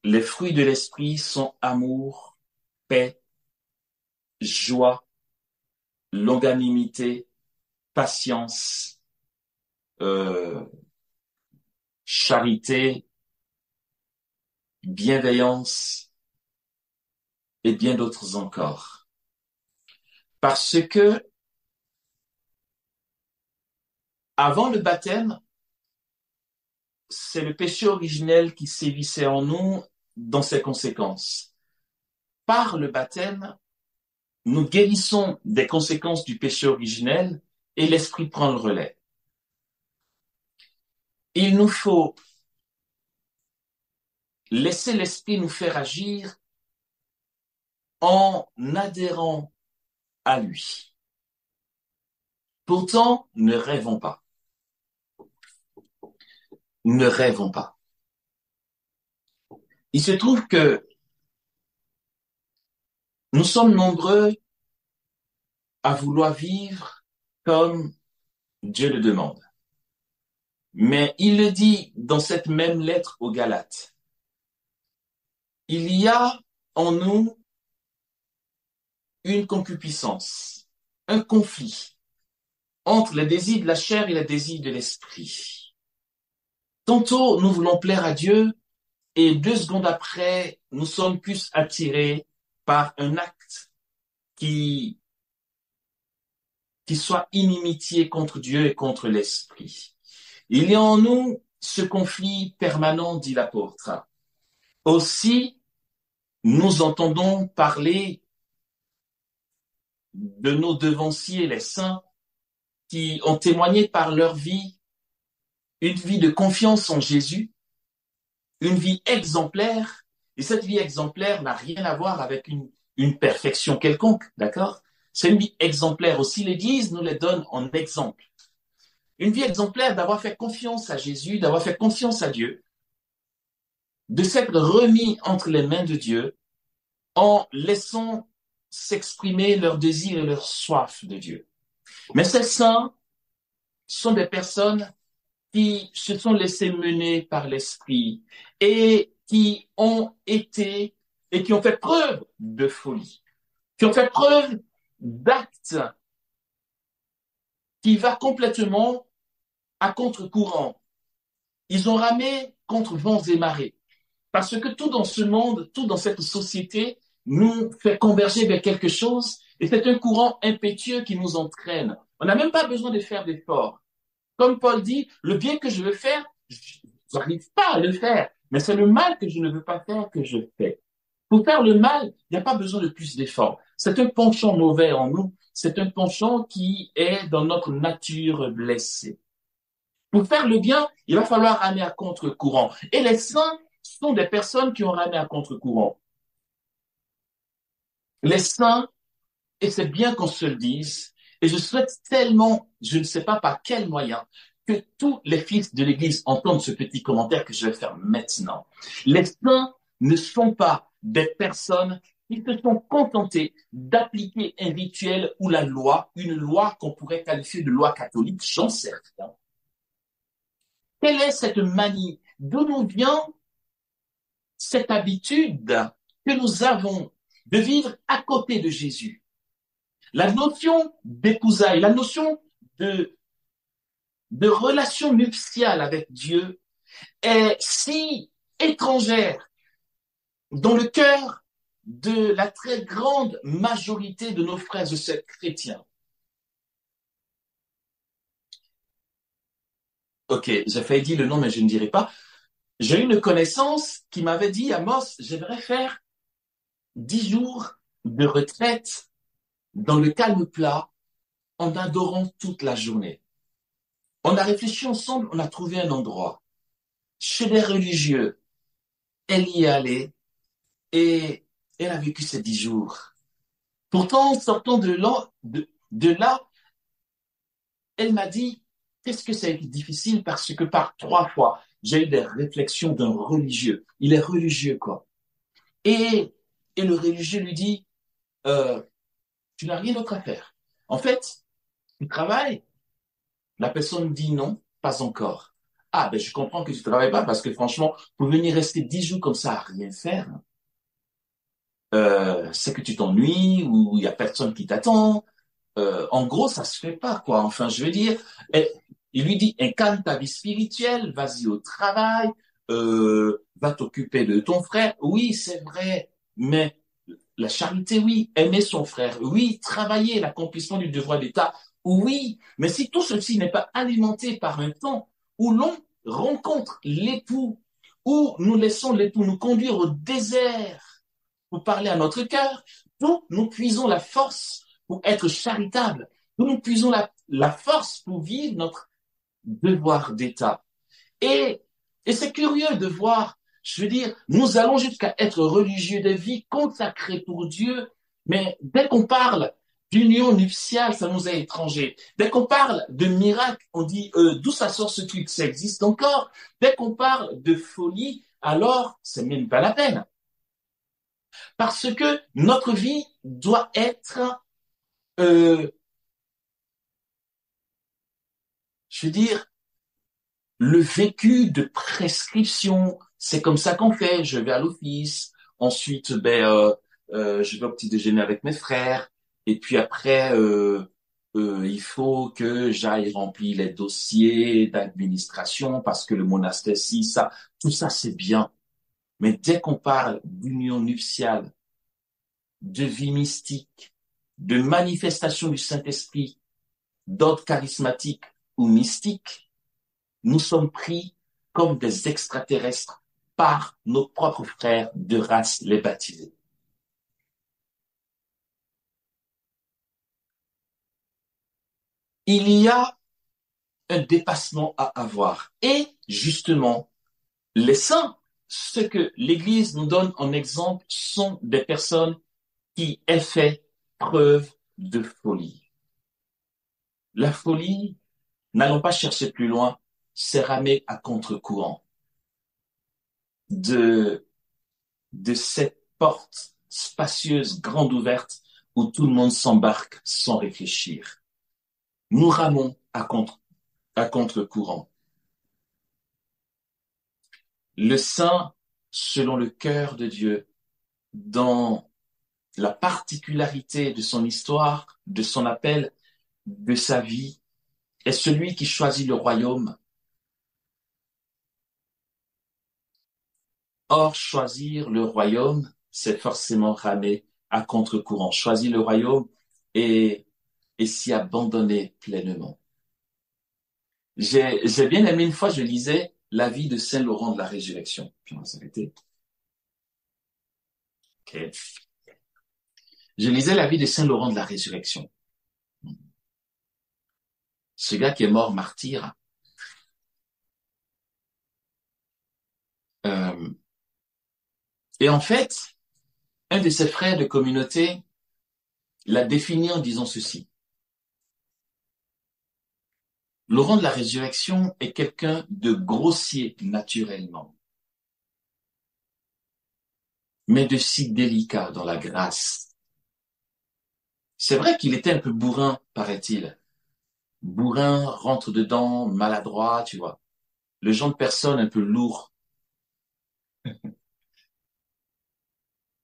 les fruits de l'esprit sont amour, paix, joie, longanimité, patience, euh, charité, bienveillance et bien d'autres encore. Parce que avant le baptême, c'est le péché originel qui sévissait en nous dans ses conséquences. Par le baptême, nous guérissons des conséquences du péché originel et l'esprit prend le relais. Il nous faut laisser l'esprit nous faire agir en adhérant à lui. Pourtant, ne rêvons pas. Ne rêvons pas. Il se trouve que nous sommes nombreux à vouloir vivre comme Dieu le demande. Mais il le dit dans cette même lettre aux Galates. Il y a en nous une concupiscence, un conflit entre les désirs de la chair et les désirs de l'esprit. Tantôt, nous voulons plaire à Dieu et 2 secondes après, nous sommes plus attirés par un acte qui soit inimitié contre Dieu et contre l'esprit. Il y a en nous ce conflit permanent, dit l'apôtre. Aussi, nous entendons parler de nos devanciers, les saints, qui ont témoigné par leur vie une vie de confiance en Jésus, une vie exemplaire. Et cette vie exemplaire n'a rien à voir avec une perfection quelconque, d'accord? C'est une vie exemplaire aussi. L'Église nous les donne en exemple. Une vie exemplaire d'avoir fait confiance à Jésus, d'avoir fait confiance à Dieu, de s'être remis entre les mains de Dieu en laissant s'exprimer leur désir et leur soif de Dieu. Mais ces saints sont des personnes qui se sont laissés mener par l'Esprit et qui ont été et qui ont fait preuve de folie, qui ont fait preuve d'actes qui va complètement à contre-courant. Ils ont ramé contre vents et marées. Parce que tout dans ce monde, tout dans cette société nous fait converger vers quelque chose et c'est un courant impétueux qui nous entraîne. On n'a même pas besoin de faire d'efforts. Comme Paul dit, le bien que je veux faire, je n'arrive pas à le faire. Mais c'est le mal que je ne veux pas faire que je fais. Pour faire le mal, il n'y a pas besoin de plus d'efforts. C'est un penchant mauvais en nous. C'est un penchant qui est dans notre nature blessée. Pour faire le bien, il va falloir ramer à contre-courant. Et les saints sont des personnes qui ont ramé à contre-courant. Les saints, et c'est bien qu'on se le dise, et je souhaite tellement, je ne sais pas par quel moyen, que tous les fils de l'Église entendent ce petit commentaire que je vais faire maintenant. Les saints ne sont pas des personnes qui se sont contentées d'appliquer un rituel ou la loi, une loi qu'on pourrait qualifier de loi catholique, j'en sais rien. Quelle est cette manie? D'où nous vient cette habitude que nous avons de vivre à côté de Jésus? La notion d'épousailles, la notion de relation nuptiale avec Dieu est si étrangère dans le cœur de la très grande majorité de nos frères et sœurs chrétiens. Ok, j'ai failli dire le nom, mais je ne dirai pas. J'ai eu une connaissance qui m'avait dit, Amos, j'aimerais faire 10 jours de retraite dans le calme plat en adorant toute la journée. On a réfléchi ensemble, on a trouvé un endroit. Chez des religieux, elle y est allée et elle a vécu ces 10 jours. Pourtant, en sortant de là, elle m'a dit, qu'est-ce que ça a été difficile parce que par 3 fois, j'ai eu des réflexions d'un religieux. Il est religieux, quoi. Et le religieux lui dit, euh, tu n'as rien d'autre à faire. En fait, tu travailles. La personne dit non, pas encore. Ah, ben je comprends que tu ne travailles pas parce que franchement, pour venir rester 10 jours comme ça à rien faire, c'est que tu t'ennuies ou il y a personne qui t'attend. En gros, ça se fait pas, quoi. Enfin, je veux dire, il lui dit, incarne ta vie spirituelle, vas-y au travail, va t'occuper de ton frère. Oui, c'est vrai, mais la charité, oui. Aimer son frère, oui. Travailler, l'accomplissement du devoir d'État, oui. Mais si tout ceci n'est pas alimenté par un temps où l'on rencontre l'époux, où nous laissons l'époux nous conduire au désert pour parler à notre cœur, d'où nous puisons la force pour être charitable, d'où nous puisons la force pour vivre notre devoir d'État. Et, et c'est curieux de voir, je veux dire, nous allons jusqu'à être religieux de vie, consacrés pour Dieu, mais dès qu'on parle d'union nuptiale, ça nous est étranger. Dès qu'on parle de miracle, on dit d'où ça sort ce truc, ça existe encore. Dès qu'on parle de folie, alors c'est même pas la peine. Parce que notre vie doit être, je veux dire, le vécu de prescription, c'est comme ça qu'on fait. Je vais à l'office, ensuite, je vais au petit déjeuner avec mes frères, et puis après, il faut que j'aille remplir les dossiers d'administration parce que le monastère, si ça, tout ça, c'est bien. Mais dès qu'on parle d'union nuptiale, de vie mystique, de manifestation du Saint-Esprit, d'ordre charismatique ou mystique, nous sommes pris comme des extraterrestres par nos propres frères de race les baptisés. Il y a un dépassement à avoir. Et justement, les saints, ce que l'Église nous donne en exemple, sont des personnes qui aient fait preuve de folie. La folie, n'allons pas chercher plus loin, c'est ramer à contre-courant de, de cette porte spacieuse, grande ouverte, où tout le monde s'embarque sans réfléchir. Nous ramons à contre-courant. Le saint, selon le cœur de Dieu, dans la particularité de son histoire, de son appel, de sa vie, est celui qui choisit le royaume. Or, choisir le royaume, c'est forcément ramer à contre-courant. Choisir le royaume et, et s'y abandonner pleinement. J'ai bien aimé une fois, je lisais la vie de Saint Laurent de la Résurrection. Puis on va s'arrêter. Okay. Je lisais la vie de Saint Laurent de la Résurrection. Ce gars qui est mort martyr. Euh, et en fait, un de ses frères de communauté l'a défini en disant ceci. Laurent de la Résurrection est quelqu'un de grossier naturellement, mais de si délicat dans la grâce. C'est vrai qu'il était un peu bourrin, paraît-il. Bourrin, rentre dedans, maladroit, tu vois. Le genre de personne un peu lourd.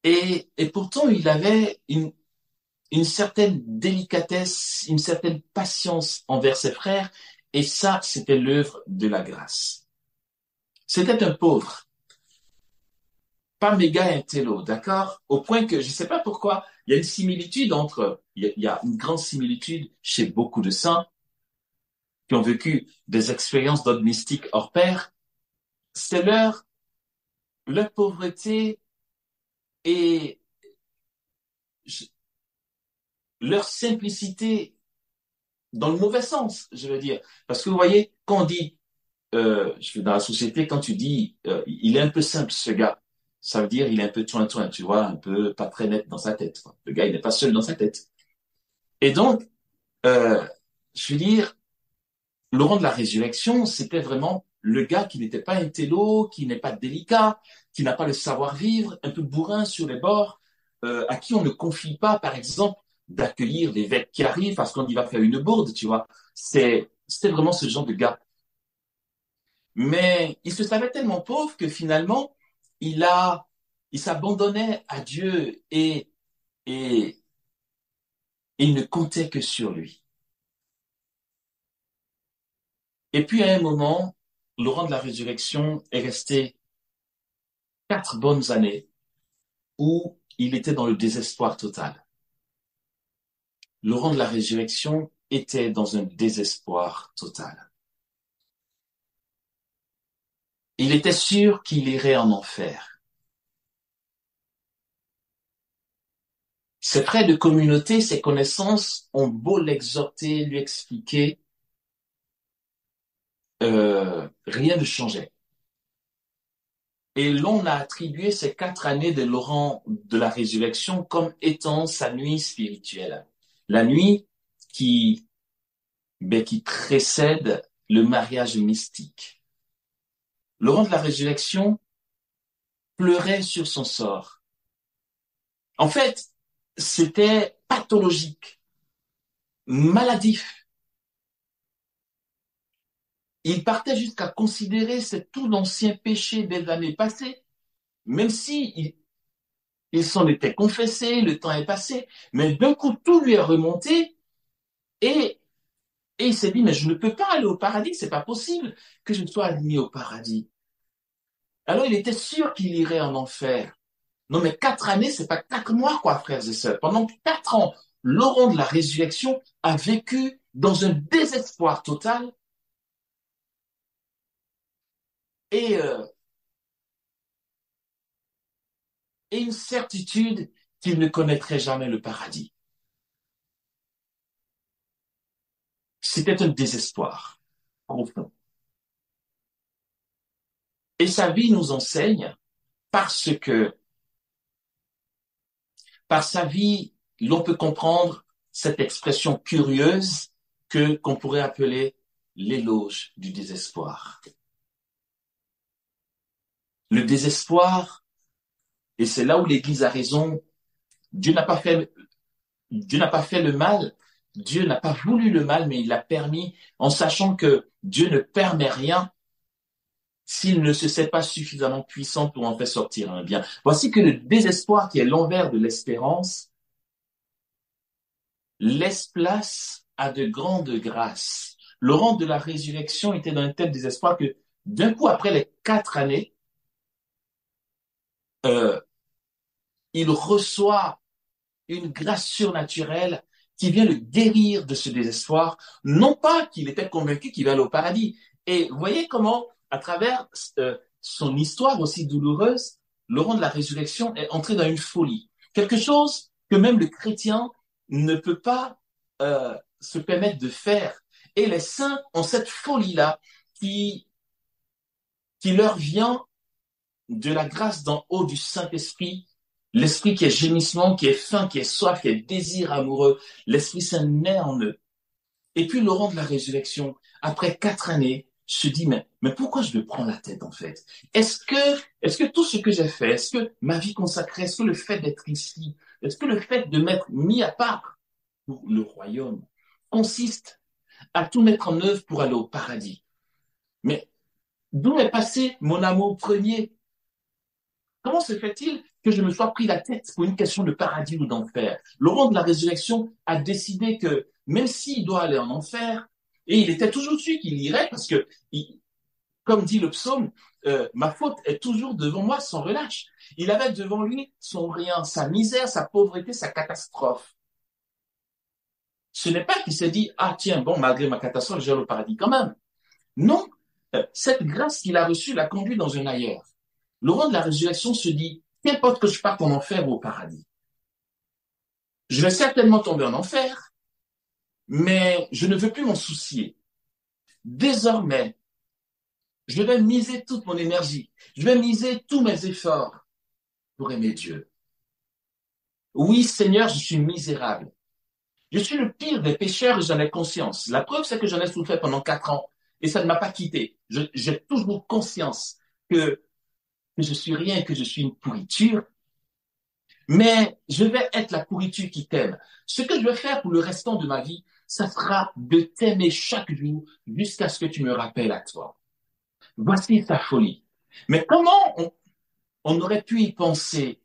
Et pourtant, il avait une certaine délicatesse, une certaine patience envers ses frères, et ça, c'était l'œuvre de la grâce. C'était un pauvre, pas méga intello, d'accord? Au point que je ne sais pas pourquoi, il y a une similitude il y a une grande similitude chez beaucoup de saints qui ont vécu des expériences d'ordre mystique hors pair. C'est leur pauvreté et leur simplicité dans le mauvais sens, je veux dire. Parce que vous voyez, quand on dit, je suis dans la société, quand tu dis, il est un peu simple ce gars, ça veut dire il est un peu toin-toin, tu vois, un peu pas très net dans sa tête. Quoi. Le gars, il n'est pas seul dans sa tête. Et donc, euh, je veux dire, Laurent de la Résurrection, c'était vraiment le gars qui n'était pas intello, qui n'est pas délicat, qui n'a pas le savoir-vivre, un peu bourrin sur les bords, à qui on ne confie pas, par exemple, d'accueillir l'évêque qui arrive parce qu'on y va faire une bourde, tu vois. C'était vraiment ce genre de gars. Mais il se savait tellement pauvre que finalement, il a, il s'abandonnait à Dieu et il ne comptait que sur lui. Et puis à un moment, Laurent de la Résurrection est resté 4 bonnes années où il était dans le désespoir total. Laurent de la Résurrection était dans un désespoir total. Il était sûr qu'il irait en enfer. Ses frères de communauté, ses connaissances ont beau l'exhorter, lui expliquer, rien ne changeait. Et l'on a attribué ces 4 années de Laurent de la Résurrection comme étant sa nuit spirituelle. La nuit qui, qui précède le mariage mystique. Laurent de la Résurrection pleurait sur son sort. En fait, c'était pathologique, maladif. Il partait jusqu'à considérer c'est tout l'ancien péché des années passées, même si il s'en était confessé, le temps est passé, mais d'un coup tout lui est remonté et, et il s'est dit mais je ne peux pas aller au paradis, c'est pas possible que je sois admis au paradis. Alors il était sûr qu'il irait en enfer. Non, mais 4 années, c'est pas 4 mois, quoi, frères et sœurs. Pendant 4 ans, Laurent de la Résurrection a vécu dans un désespoir total et, euh, et une certitude qu'il ne connaîtrait jamais le paradis. C'était un désespoir profond. Et sa vie nous enseigne parce que par sa vie, l'on peut comprendre cette expression curieuse qu'on pourrait appeler l'éloge du désespoir. Le désespoir, et c'est là où l'Église a raison, Dieu n'a pas fait le mal, Dieu n'a pas voulu le mal, mais il l'a permis en sachant que Dieu ne permet rien s'il ne se sait pas suffisamment puissant pour en faire sortir un bien. Voici que le désespoir, qui est l'envers de l'espérance, laisse place à de grandes grâces. Laurent de la résurrection était dans un tel désespoir que d'un coup, après les 4 années, euh, il reçoit une grâce surnaturelle qui vient le guérir de ce désespoir, non pas qu'il était convaincu qu'il va aller au paradis. Et vous voyez comment, à travers son histoire aussi douloureuse, Laurent de la résurrection est entré dans une folie. Quelque chose que même le chrétien ne peut pas se permettre de faire. Et les saints ont cette folie-là qui leur vient de la grâce d'en haut du Saint-Esprit, l'Esprit qui est gémissement, qui est faim, qui est soif, qui est désir amoureux, l'Esprit Saint naît en eux. Et puis Laurent de la résurrection, après 4 années, se dit, mais pourquoi je me prends la tête en fait? Est-ce que tout ce que j'ai fait, est-ce que ma vie consacrée, est-ce que le fait d'être ici, est-ce que le fait de m'être mis à part pour le royaume consiste à tout mettre en œuvre pour aller au paradis? Mais d'où est passé mon amour premier? Comment se fait-il que je me sois pris la tête pour une question de paradis ou d'enfer? Laurent de la résurrection a décidé que même s'il doit aller en enfer, et il était toujours sûr qu'il irait parce que, comme dit le psaume, ma faute est toujours devant moi sans relâche. Il avait devant lui son rien, sa misère, sa pauvreté, sa catastrophe. Ce n'est pas qu'il s'est dit, ah tiens, bon, malgré ma catastrophe, j'ai le paradis quand même. Non, cette grâce qu'il a reçue l'a conduit dans un ailleurs. Laurent de la résurrection se dit, qu'importe que je parte en enfer ou au paradis, je vais certainement tomber en enfer, mais je ne veux plus m'en soucier. Désormais, je vais miser toute mon énergie, je vais miser tous mes efforts pour aimer Dieu. Oui, Seigneur, je suis misérable. Je suis le pire des pécheurs et j'en ai conscience. La preuve, c'est que j'en ai souffert pendant 4 ans et ça ne m'a pas quitté. J'ai toujours conscience que je suis rien, que je suis une pourriture, mais je vais être la pourriture qui t'aime. Ce que je vais faire pour le restant de ma vie, ça sera de t'aimer chaque jour jusqu'à ce que tu me rappelles à toi. Voici sa folie. Mais comment on aurait pu y penser?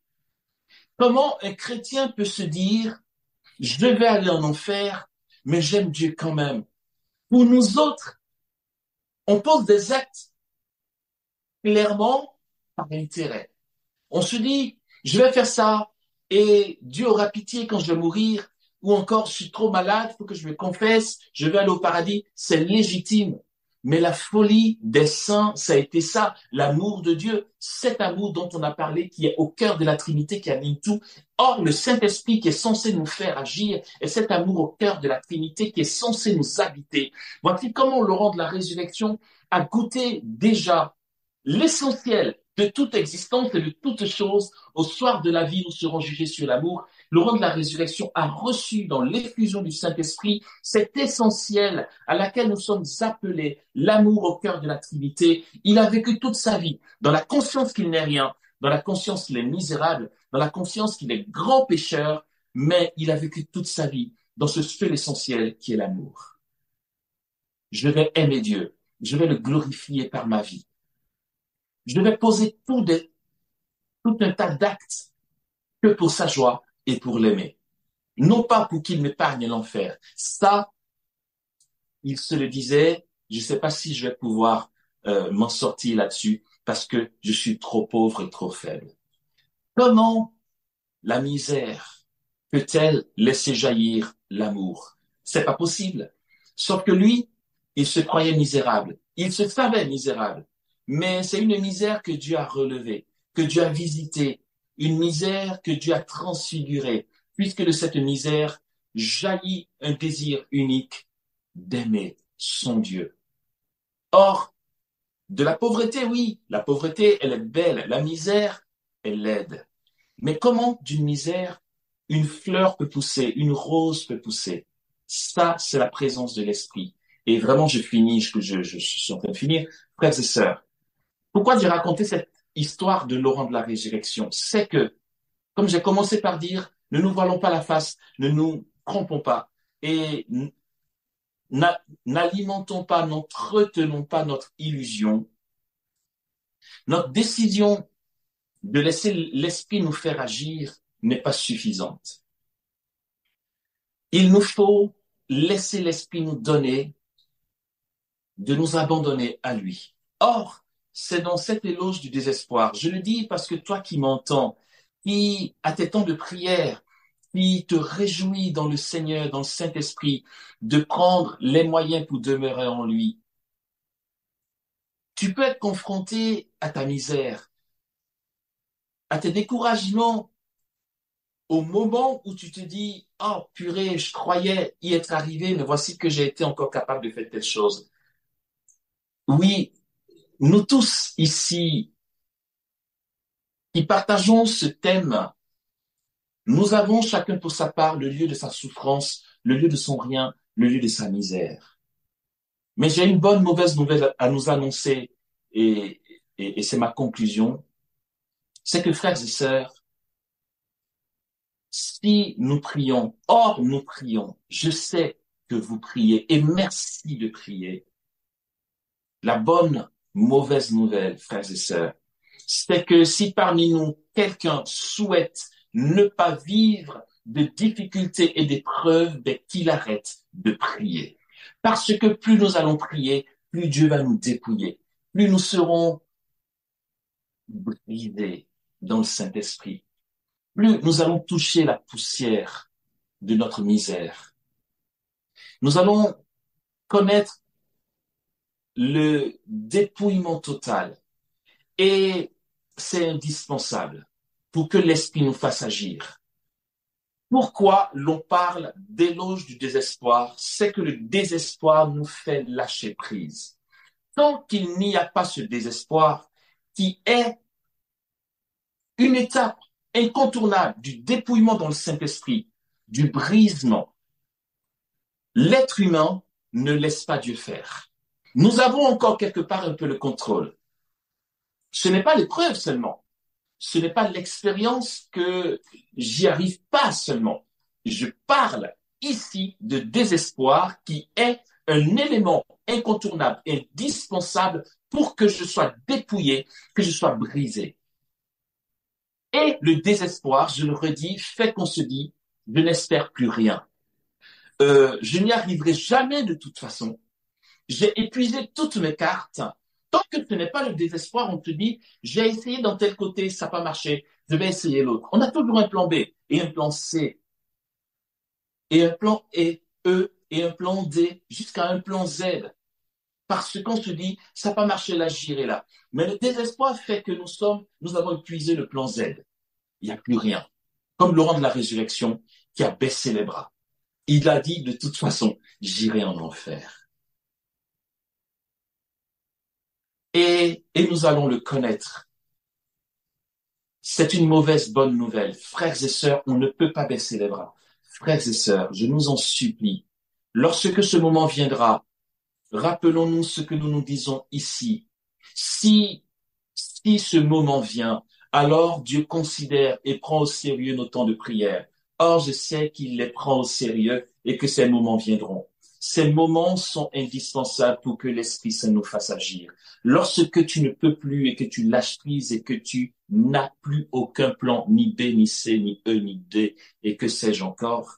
Comment un chrétien peut se dire, je vais aller en enfer, mais j'aime Dieu quand même? Pour nous autres, on pose des actes clairement par intérêt. On se dit, je vais faire ça et Dieu aura pitié quand je vais mourir, ou encore je suis trop malade, il faut que je me confesse, je vais aller au paradis. C'est légitime. Mais la folie des saints, ça a été ça, l'amour de Dieu, cet amour dont on a parlé, qui est au cœur de la Trinité, qui anime tout. Or, le Saint-Esprit qui est censé nous faire agir, est cet amour au cœur de la Trinité qui est censé nous habiter. Voici comment Laurent de la résurrection a goûté déjà l'essentiel de toute existence et de toute chose. Au soir de la vie, nous serons jugés sur l'amour. Laurent de la résurrection a reçu dans l'effusion du Saint-Esprit cet essentiel à laquelle nous sommes appelés, l'amour au cœur de la Trinité. Il a vécu toute sa vie dans la conscience qu'il n'est rien, dans la conscience qu'il est misérable, dans la conscience qu'il est grand pécheur, mais il a vécu toute sa vie dans ce seul essentiel qui est l'amour. Je vais aimer Dieu, je vais le glorifier par ma vie. Je vais poser tout un tas d'actes que pour sa joie et pour l'aimer. Non pas pour qu'il m'épargne l'enfer. Ça, il se le disait, je ne sais pas si je vais pouvoir m'en sortir là-dessus parce que je suis trop pauvre et trop faible. Comment la misère peut-elle laisser jaillir l'amour? C'est pas possible. Sauf que lui, il se croyait misérable. Il se savait misérable. Mais c'est une misère que Dieu a relevée, que Dieu a visitée, une misère que Dieu a transfigurée, puisque de cette misère jaillit un désir unique, d'aimer son Dieu. Or, de la pauvreté, oui, la pauvreté, elle est belle. La misère, elle l'aide. Mais comment d'une misère, une fleur peut pousser, une rose peut pousser? Ça, c'est la présence de l'Esprit. Et vraiment, je suis en train de finir. Frères et sœurs, pourquoi j'ai raconté cette histoire de Laurent de la Résurrection? C'est que, comme j'ai commencé par dire, ne nous voilons pas la face, ne nous trompons pas et n'alimentons pas, n'entretenons pas notre illusion. Notre décision de laisser l'Esprit nous faire agir n'est pas suffisante. Il nous faut laisser l'Esprit nous donner, de nous abandonner à lui. Or, c'est dans cet éloge du désespoir. Je le dis parce que toi qui m'entends, qui as tes temps de prière, qui te réjouis dans le Seigneur, dans le Saint-Esprit, de prendre les moyens pour demeurer en lui, tu peux être confronté à ta misère, à tes découragements, au moment où tu te dis, oh purée, je croyais y être arrivé, mais voici que j'ai été encore capable de faire telle chose. Oui, nous tous ici, qui partageons ce thème, nous avons chacun pour sa part le lieu de sa souffrance, le lieu de son rien, le lieu de sa misère. Mais j'ai une bonne, mauvaise nouvelle à nous annoncer, et c'est ma conclusion, c'est que frères et sœurs, si nous prions, or nous prions, je sais que vous priez, et merci de prier. La bonne, mauvaise nouvelle, frères et sœurs, c'est que si parmi nous, quelqu'un souhaite ne pas vivre de difficultés et d'épreuves, ben, qu'il arrête de prier. Parce que plus nous allons prier, plus Dieu va nous dépouiller, plus nous serons brisés dans le Saint-Esprit, plus nous allons toucher la poussière de notre misère. Nous allons connaître le dépouillement total. Et c'est indispensable pour que l'Esprit nous fasse agir. Pourquoi l'on parle d'éloge du désespoir? C'est que le désespoir nous fait lâcher prise. Tant qu'il n'y a pas ce désespoir, qui est une étape incontournable du dépouillement dans le Saint-Esprit, du brisement, l'être humain ne laisse pas Dieu faire. Nous avons encore quelque part un peu le contrôle. Ce n'est pas l'épreuve seulement. Ce n'est pas l'expérience que j'y arrive pas seulement. Je parle ici de désespoir qui est un élément incontournable, indispensable pour que je sois dépouillé, que je sois brisé. Et le désespoir, je le redis, fait qu'on se dit, je n'espère plus rien. Je n'y arriverai jamais de toute façon. J'ai épuisé toutes mes cartes. Tant que ce n'est pas le désespoir, on te dit, j'ai essayé dans tel côté, ça n'a pas marché, je vais essayer l'autre. On a toujours un plan B et un plan C et un plan E et un plan D jusqu'à un plan Z. Parce qu'on se dit, ça n'a pas marché là, j'irai là. Mais le désespoir fait que nous avons épuisé le plan Z. Il n'y a plus rien. Comme Laurent de la Résurrection qui a baissé les bras. Il a dit, de toute façon, j'irai en enfer. Et nous allons le connaître. C'est une mauvaise bonne nouvelle. Frères et sœurs, on ne peut pas baisser les bras. Frères et sœurs, je nous en supplie, lorsque ce moment viendra, rappelons-nous ce que nous nous disons ici. Si ce moment vient, alors Dieu considère et prend au sérieux nos temps de prière. Or, je sais qu'il les prend au sérieux et que ces moments viendront. Ces moments sont indispensables pour que l'Esprit Saint nous fasse agir. Lorsque tu ne peux plus et que tu lâches prise et que tu n'as plus aucun plan, ni B, ni C, ni E, ni D, et que sais-je encore,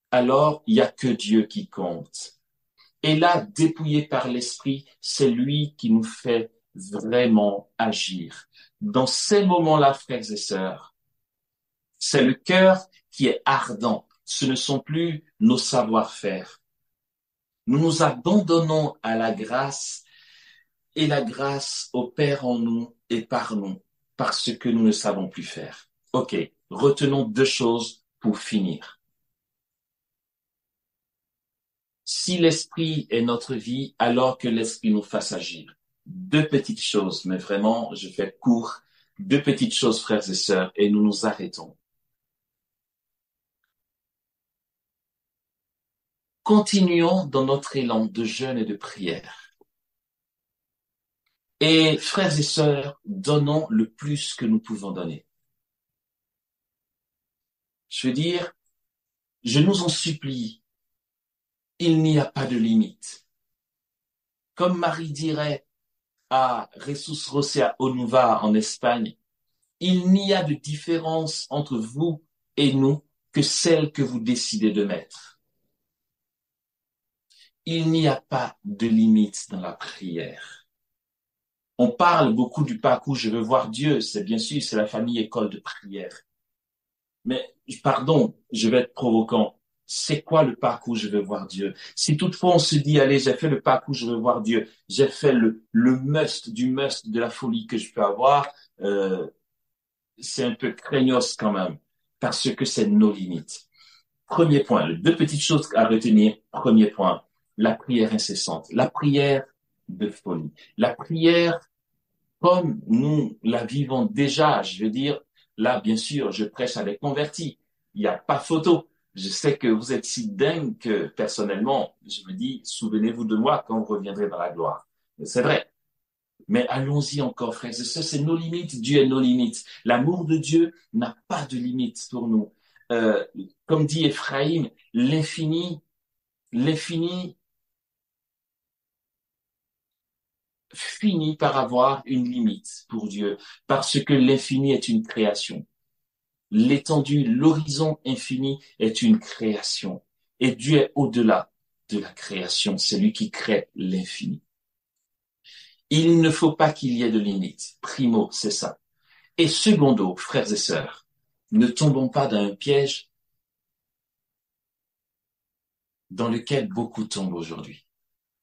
alors il n'y a que Dieu qui compte. Et là, dépouillé par l'Esprit, c'est lui qui nous fait vraiment agir. Dans ces moments-là, frères et sœurs, c'est le cœur qui est ardent. Ce ne sont plus nos savoir-faire. Nous nous abandonnons à la grâce et la grâce opère en nous et par nous parce que nous ne savons plus faire. Ok, retenons deux choses pour finir. Si l'esprit est notre vie, alors que l'esprit nous fasse agir. Deux petites choses, mais vraiment, je fais court. Deux petites choses, frères et sœurs, et nous nous arrêtons. Continuons dans notre élan de jeûne et de prière. Et frères et sœurs, donnons le plus que nous pouvons donner. Je veux dire, je nous en supplie, il n'y a pas de limite. Comme Marie dirait à Jesús Rosea Onuva en Espagne, il n'y a de différence entre vous et nous que celle que vous décidez de mettre. Il n'y a pas de limite dans la prière. On parle beaucoup du parcours Je veux voir Dieu, c'est bien sûr, c'est la famille école de prière. Mais, pardon, je vais être provoquant. C'est quoi le parcours Je veux voir Dieu? Si toutefois on se dit, allez, j'ai fait le parcours Je veux voir Dieu, j'ai fait le must du must de la folie que je peux avoir, c'est un peu craignos quand même, parce que c'est nos limites. Premier point, deux petites choses à retenir. Premier point, la prière incessante, la prière de folie. La prière, comme nous la vivons déjà, je veux dire, là, bien sûr, je prêche à des convertis. Il n'y a pas photo. Je sais que vous êtes si dingue que, personnellement, je me dis, souvenez-vous de moi quand vous reviendrez dans la gloire. C'est vrai. Mais allons-y encore, frères et sœurs, c'est nos limites, Dieu est nos limites. L'amour de Dieu n'a pas de limites pour nous. Euh, Comme dit Ephraïm, l'infini finit par avoir une limite pour Dieu, parce que l'infini est une création. L'étendue, l'horizon infini est une création. Et Dieu est au-delà de la création, c'est lui qui crée l'infini. Il ne faut pas qu'il y ait de limites. Primo, c'est ça. Et secondo, frères et sœurs, ne tombons pas dans un piège dans lequel beaucoup tombent aujourd'hui.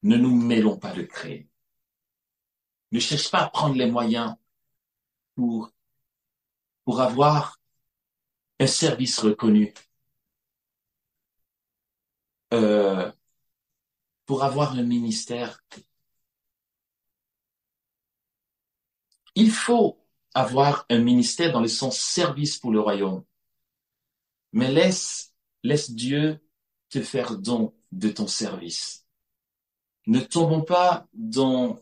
Ne nous mêlons pas de créer. Ne cherche pas à prendre les moyens pour, pour avoir un service reconnu, euh, pour avoir un ministère. Il faut avoir un ministère dans le sens service pour le royaume. Mais laisse Dieu te faire don de ton service. Ne tombons pas dans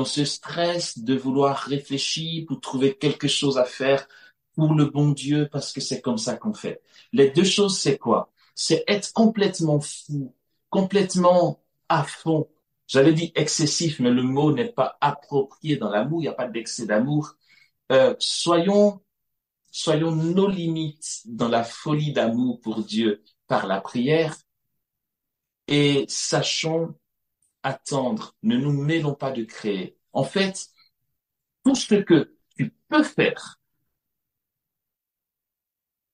ce stress de vouloir réfléchir pour trouver quelque chose à faire pour le bon Dieu parce que c'est comme ça qu'on fait. Les deux choses, c'est quoi? C'est être complètement fou, complètement à fond. J'avais dit excessif, mais le mot n'est pas approprié dans l'amour, il n'y a pas d'excès d'amour. Soyons nos limites dans la folie d'amour pour Dieu par la prière et sachons attendre, ne nous mêlons pas de créer. En fait, tout ce que tu peux faire,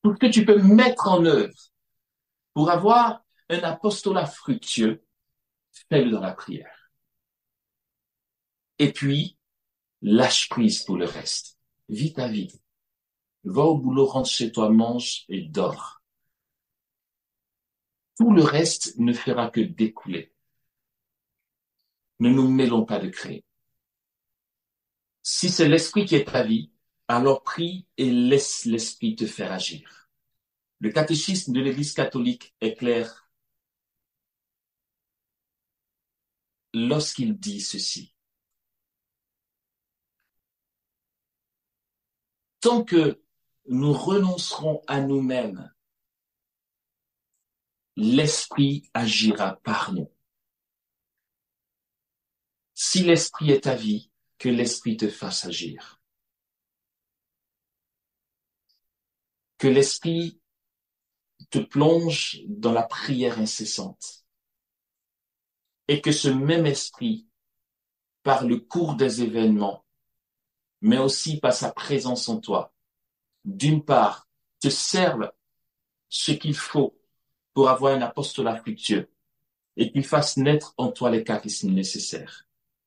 tout ce que tu peux mettre en œuvre pour avoir un apostolat fructueux, fais-le dans la prière. Et puis, lâche prise pour le reste. Vis ta vie. Va au boulot, rentre chez toi, mange et dors. Tout le reste ne fera que découler. Ne nous mêlons pas de créer. Si c'est l'esprit qui est ta vie, alors prie et laisse l'esprit te faire agir. Le catéchisme de l'Église catholique est clair lorsqu'il dit ceci. Tant que nous renoncerons à nous-mêmes, l'esprit agira par nous. Si l'esprit est ta vie, que l'esprit te fasse agir. Que l'esprit te plonge dans la prière incessante. Et que ce même esprit, par le cours des événements, mais aussi par sa présence en toi, d'une part, te serve ce qu'il faut pour avoir un apostolat fructueux et qu'il fasse naître en toi les charismes nécessaires.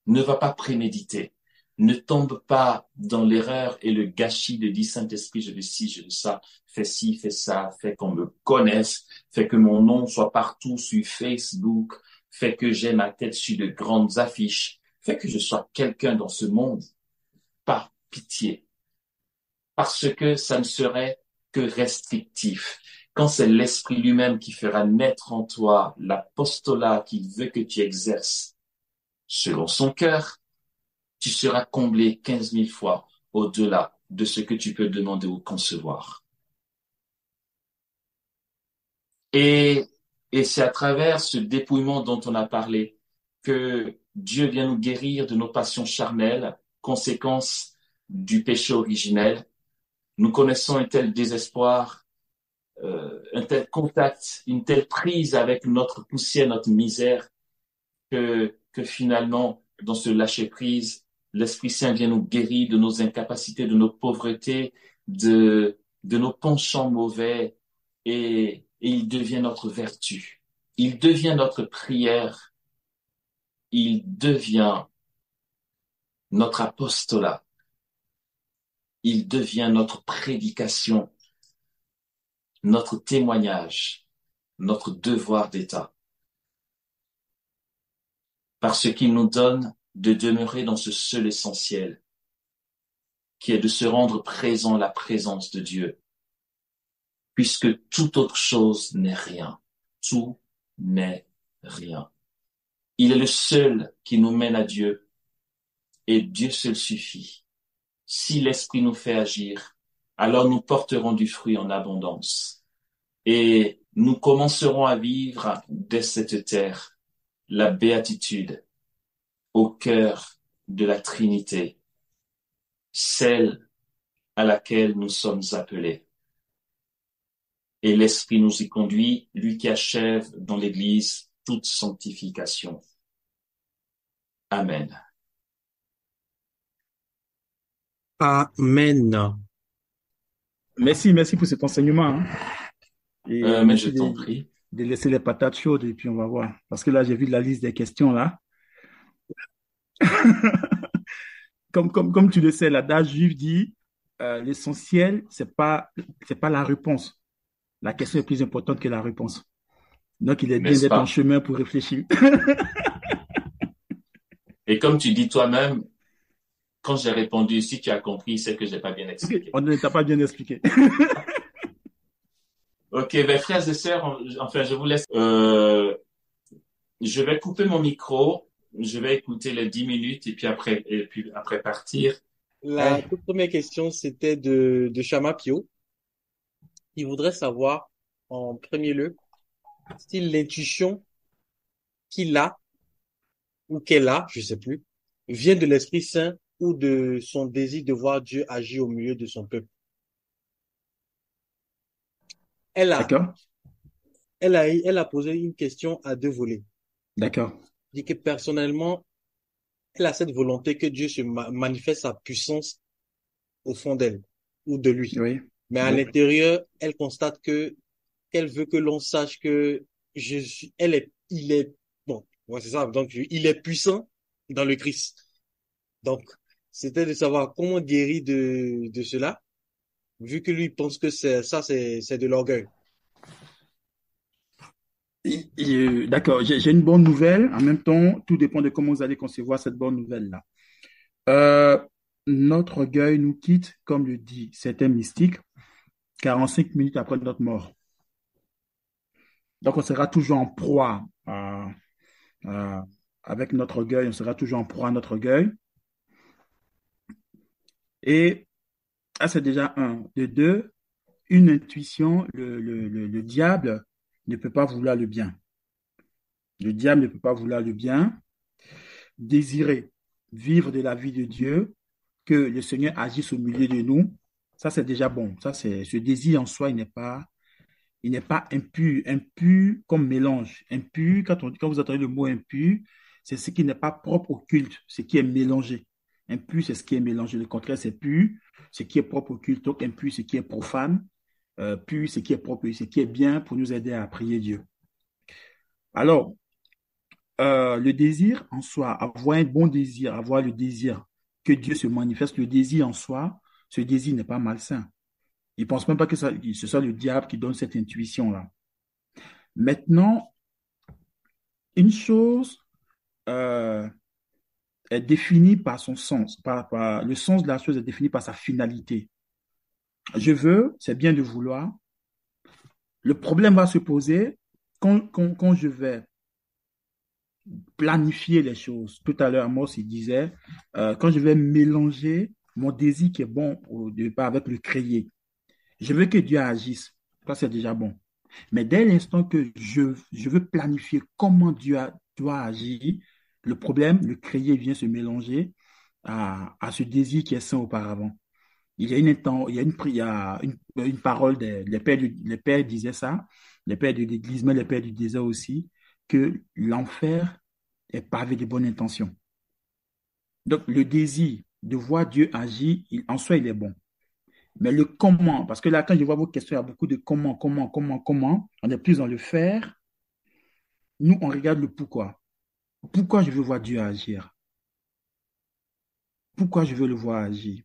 Ne va pas préméditer. Ne tombe pas dans l'erreur et le gâchis de dire Saint-Esprit, je veux ci, je veux ça, fais ci, fais ça, fais qu'on me connaisse, fais que mon nom soit partout sur Facebook, fais que j'ai ma tête sur de grandes affiches, fais que je sois quelqu'un dans ce monde. Par pitié. Parce que ça ne serait que restrictif. Quand c'est l'Esprit lui-même qui fera naître en toi l'apostolat qu'il veut que tu exerces selon son cœur, tu seras comblé 15 000 fois au-delà de ce que tu peux demander ou concevoir. Et, et c'est à travers ce dépouillement dont on a parlé que Dieu vient nous guérir de nos passions charnelles, conséquence du péché originel. Nous connaissons un tel désespoir, un tel contact, une telle prise avec notre poussière, notre misère, que finalement, dans ce lâcher-prise, l'Esprit Saint vient nous guérir de nos incapacités, de nos pauvretés, de nos penchants mauvais, et il devient notre vertu. Il devient notre prière. Il devient notre apostolat. Il devient notre prédication, notre témoignage, notre devoir d'État. Parce qu'il nous donne de demeurer dans ce seul essentiel, qui est de se rendre présent à la présence de Dieu, puisque toute autre chose n'est rien. Tout n'est rien. Il est le seul qui nous mène à Dieu, et Dieu seul suffit. Si l'Esprit nous fait agir, alors nous porterons du fruit en abondance. Et nous commencerons à vivre dès cette terre la béatitude au cœur de la Trinité, celle à laquelle nous sommes appelés. Et l'Esprit nous y conduit, lui qui achève dans l'Église toute sanctification. Amen. Amen. Merci pour cet enseignement, hein. Et Mais je merci t'en prie. de laisser les patates chaudes et puis on va voir. Parce que là, j'ai vu la liste des questions là. Comme tu le sais, l'adage juif dit l'essentiel, c'est pas la réponse. La question est plus importante que la réponse. Donc, il est bien N'est-ce d'être en pas? chemin pour réfléchir. Et comme tu dis toi-même, quand j'ai répondu, si tu as compris, c'est que j'ai pas bien Ok, expliqué. on ne t'a pas bien expliqué. Ok, ben frères et sœurs, enfin, je vous laisse. Je vais couper mon micro, je vais écouter les 10 minutes et puis après partir. La Hey, toute première question, c'était de Chama Pio. Il voudrait savoir, en premier lieu, si l'intuition qu'il a ou qu'elle a, je sais plus, vient de l'Esprit Saint ou de son désir de voir Dieu agir au milieu de son peuple. Elle a, D'accord? elle a posé une question à deux volets. D'accord. Elle dit que personnellement, elle a cette volonté que Dieu se manifeste sa puissance au fond d'elle ou de lui. Oui. Mais à Oui. l'intérieur, elle constate que qu'elle veut que l'on sache que il est, bon, ouais, c'est ça. Donc, il est puissant dans le Christ. Donc, c'était de savoir comment guérir de cela, vu que lui pense que c'est de l'orgueil. D'accord, j'ai une bonne nouvelle. En même temps, tout dépend de comment vous allez concevoir cette bonne nouvelle-là. Euh, Notre orgueil nous quitte, comme le dit certains mystiques, 45 minutes après notre mort. Donc, on sera toujours en proie à- avec notre orgueil, on sera toujours en proie à notre orgueil. Et ça, c'est déjà un. De deux, une intuition, le diable ne peut pas vouloir le bien. Le diable ne peut pas vouloir le bien. Désirer vivre de la vie de Dieu, que le Seigneur agisse au milieu de nous, ça c'est déjà bon. Ça c'est ce désir en soi, il n'est pas impur, impur comme mélange. Impur, quand vous entendez le mot impur, c'est ce qui n'est pas propre au culte, ce qui est mélangé. Impur, c'est ce qui est mélangé. Le contraire, c'est pur, ce qui est propre au culte. Donc impur, ce qui est profane. Pur, ce qui est propre, ce qui est bien pour nous aider à prier Dieu. Alors, le désir en soi, avoir un bon désir, avoir le désir que Dieu se manifeste, le désir en soi, ce désir n'est pas malsain. Il ne pense même pas que ce soit le diable qui donne cette intuition-là. Maintenant, une chose euh, est définie par son sens, le sens de la chose est défini par sa finalité. Je veux, c'est bien de vouloir. Le problème va se poser quand je vais planifier les choses. Tout à l'heure, Amos, il disait, quand je vais mélanger mon désir qui est bon au départ avec le créé, je veux que Dieu agisse. Ça, c'est déjà bon. Mais dès l'instant que je veux planifier comment doit agir, le problème, le créé vient se mélanger à ce désir qui est sain auparavant. Il y a une parole les pères disaient ça, les pères de l'Église, mais les pères du désert aussi, que l'enfer est pavé de bonnes intentions. Donc, le désir de voir Dieu agir, en soi, il est bon. Mais le comment, parce que là, quand je vois vos questions, il y a beaucoup de comment, on est plus dans le faire. Nous, on regarde le pourquoi. Pourquoi je veux voir Dieu agir? Pourquoi je veux le voir agir?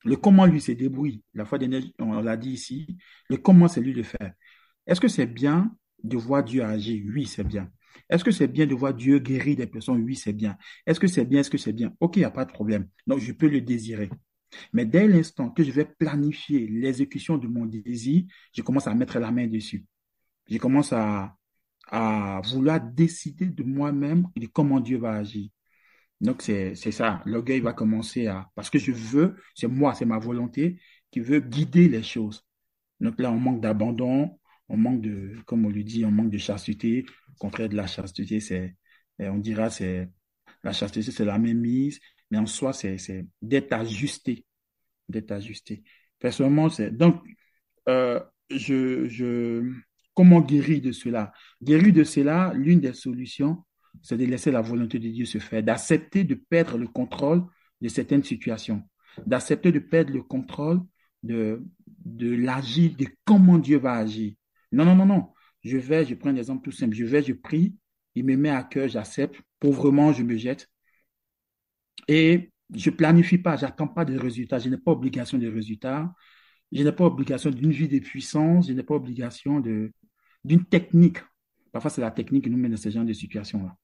Le comment, lui, se débrouille. La fois dernière, on l'a dit ici, le comment, c'est lui de faire. Est-ce que c'est bien de voir Dieu agir? Oui, c'est bien. Est-ce que c'est bien de voir Dieu guérir des personnes? Oui, c'est bien. Est-ce que c'est bien? Est-ce que c'est bien? OK, il n'y a pas de problème. Donc, je peux le désirer. Mais dès l'instant que je vais planifier l'exécution de mon désir, je commence à mettre la main dessus. Je commence à vouloir décider de moi-même de comment Dieu va agir. Donc, c'est ça. L'orgueil va commencer parce que je veux, c'est moi, c'est ma volonté qui veut guider les choses. Donc là, on manque d'abandon, on manque comme on le dit, on manque de chasteté. Au contraire de la chasteté, on dira, la chasteté, c'est la même mise, mais en soi, c'est d'être ajusté, d'être ajusté. Personnellement, donc, euh, comment guérir de cela? Guérir de cela, l'une des solutions, c'est de laisser la volonté de Dieu se faire, d'accepter de perdre le contrôle de certaines situations, d'accepter de perdre le contrôle de l'agir, de comment Dieu va agir. Non, non, non, non. Je prends un exemple tout simple. Je prie, il me met à cœur, j'accepte, pauvrement, je me jette. Et je planifie pas, j'attends pas de résultats, je n'ai pas obligation de résultats. Je n'ai pas obligation d'une vie de puissance, je n'ai pas obligation d'une technique. Parfois, c'est la technique qui nous met dans ce genre de situation-là.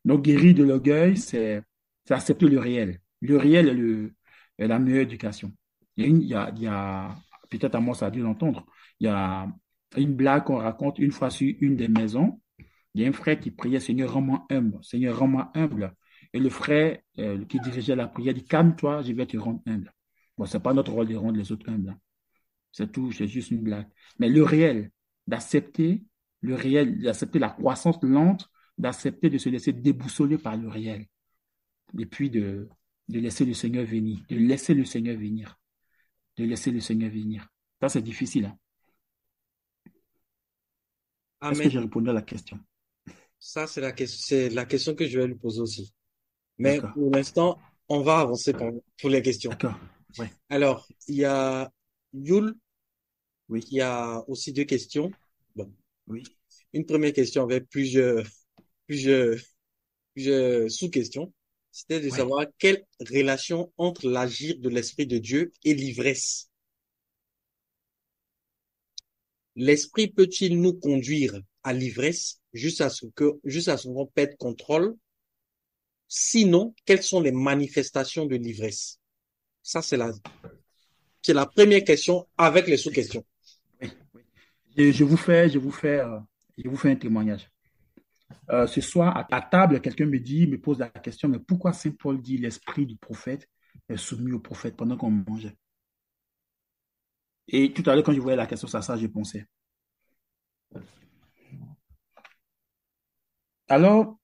Donc, guérir de l'orgueil, c'est accepter le réel. Le réel est la meilleure éducation. Il y a peut-être à moi, ça a dû l'entendre, il y a une blague qu'on raconte une fois sur une des maisons. Il y a un frère qui priait, Seigneur, rends-moi humble, Seigneur, rends-moi humble. Et le frère qui dirigeait la prière dit, calme-toi, je vais te rendre humble. Bon, ce n'est pas notre rôle de rendre les autres humbles, hein. C'est tout, c'est juste une blague. Mais d'accepter le réel, d'accepter la croissance lente, d'accepter de se laisser déboussoler par le réel. Et puis de laisser le Seigneur venir, de laisser le Seigneur venir, de laisser le Seigneur venir. Ça, c'est difficile, hein. Est-ce que Amen. j'ai répondu à la question? Ça, c'est la question que je vais lui poser aussi. Mais D'accord, pour l'instant, on va avancer pour les questions. d'accord. Ouais, Alors, il y a Yul oui, qui a aussi deux questions. Bon, oui, une première question avec plusieurs, plusieurs sous-questions. C'était de ouais. savoir quelle relation entre l'agir de l'Esprit de Dieu et l'ivresse. L'Esprit peut-il nous conduire à l'ivresse juste à ce qu'on perde contrôle? Sinon, quelles sont les manifestations de l'ivresse? Ça, c'est la première question avec les sous-questions. Oui, oui. Je vous fais un témoignage. Ce soir, à table, quelqu'un me pose la question, mais pourquoi Saint Paul dit l'esprit du prophète est soumis au prophète pendant qu'on mangeait? Et tout à l'heure, quand je voyais la question, ça, je pensais. Alors,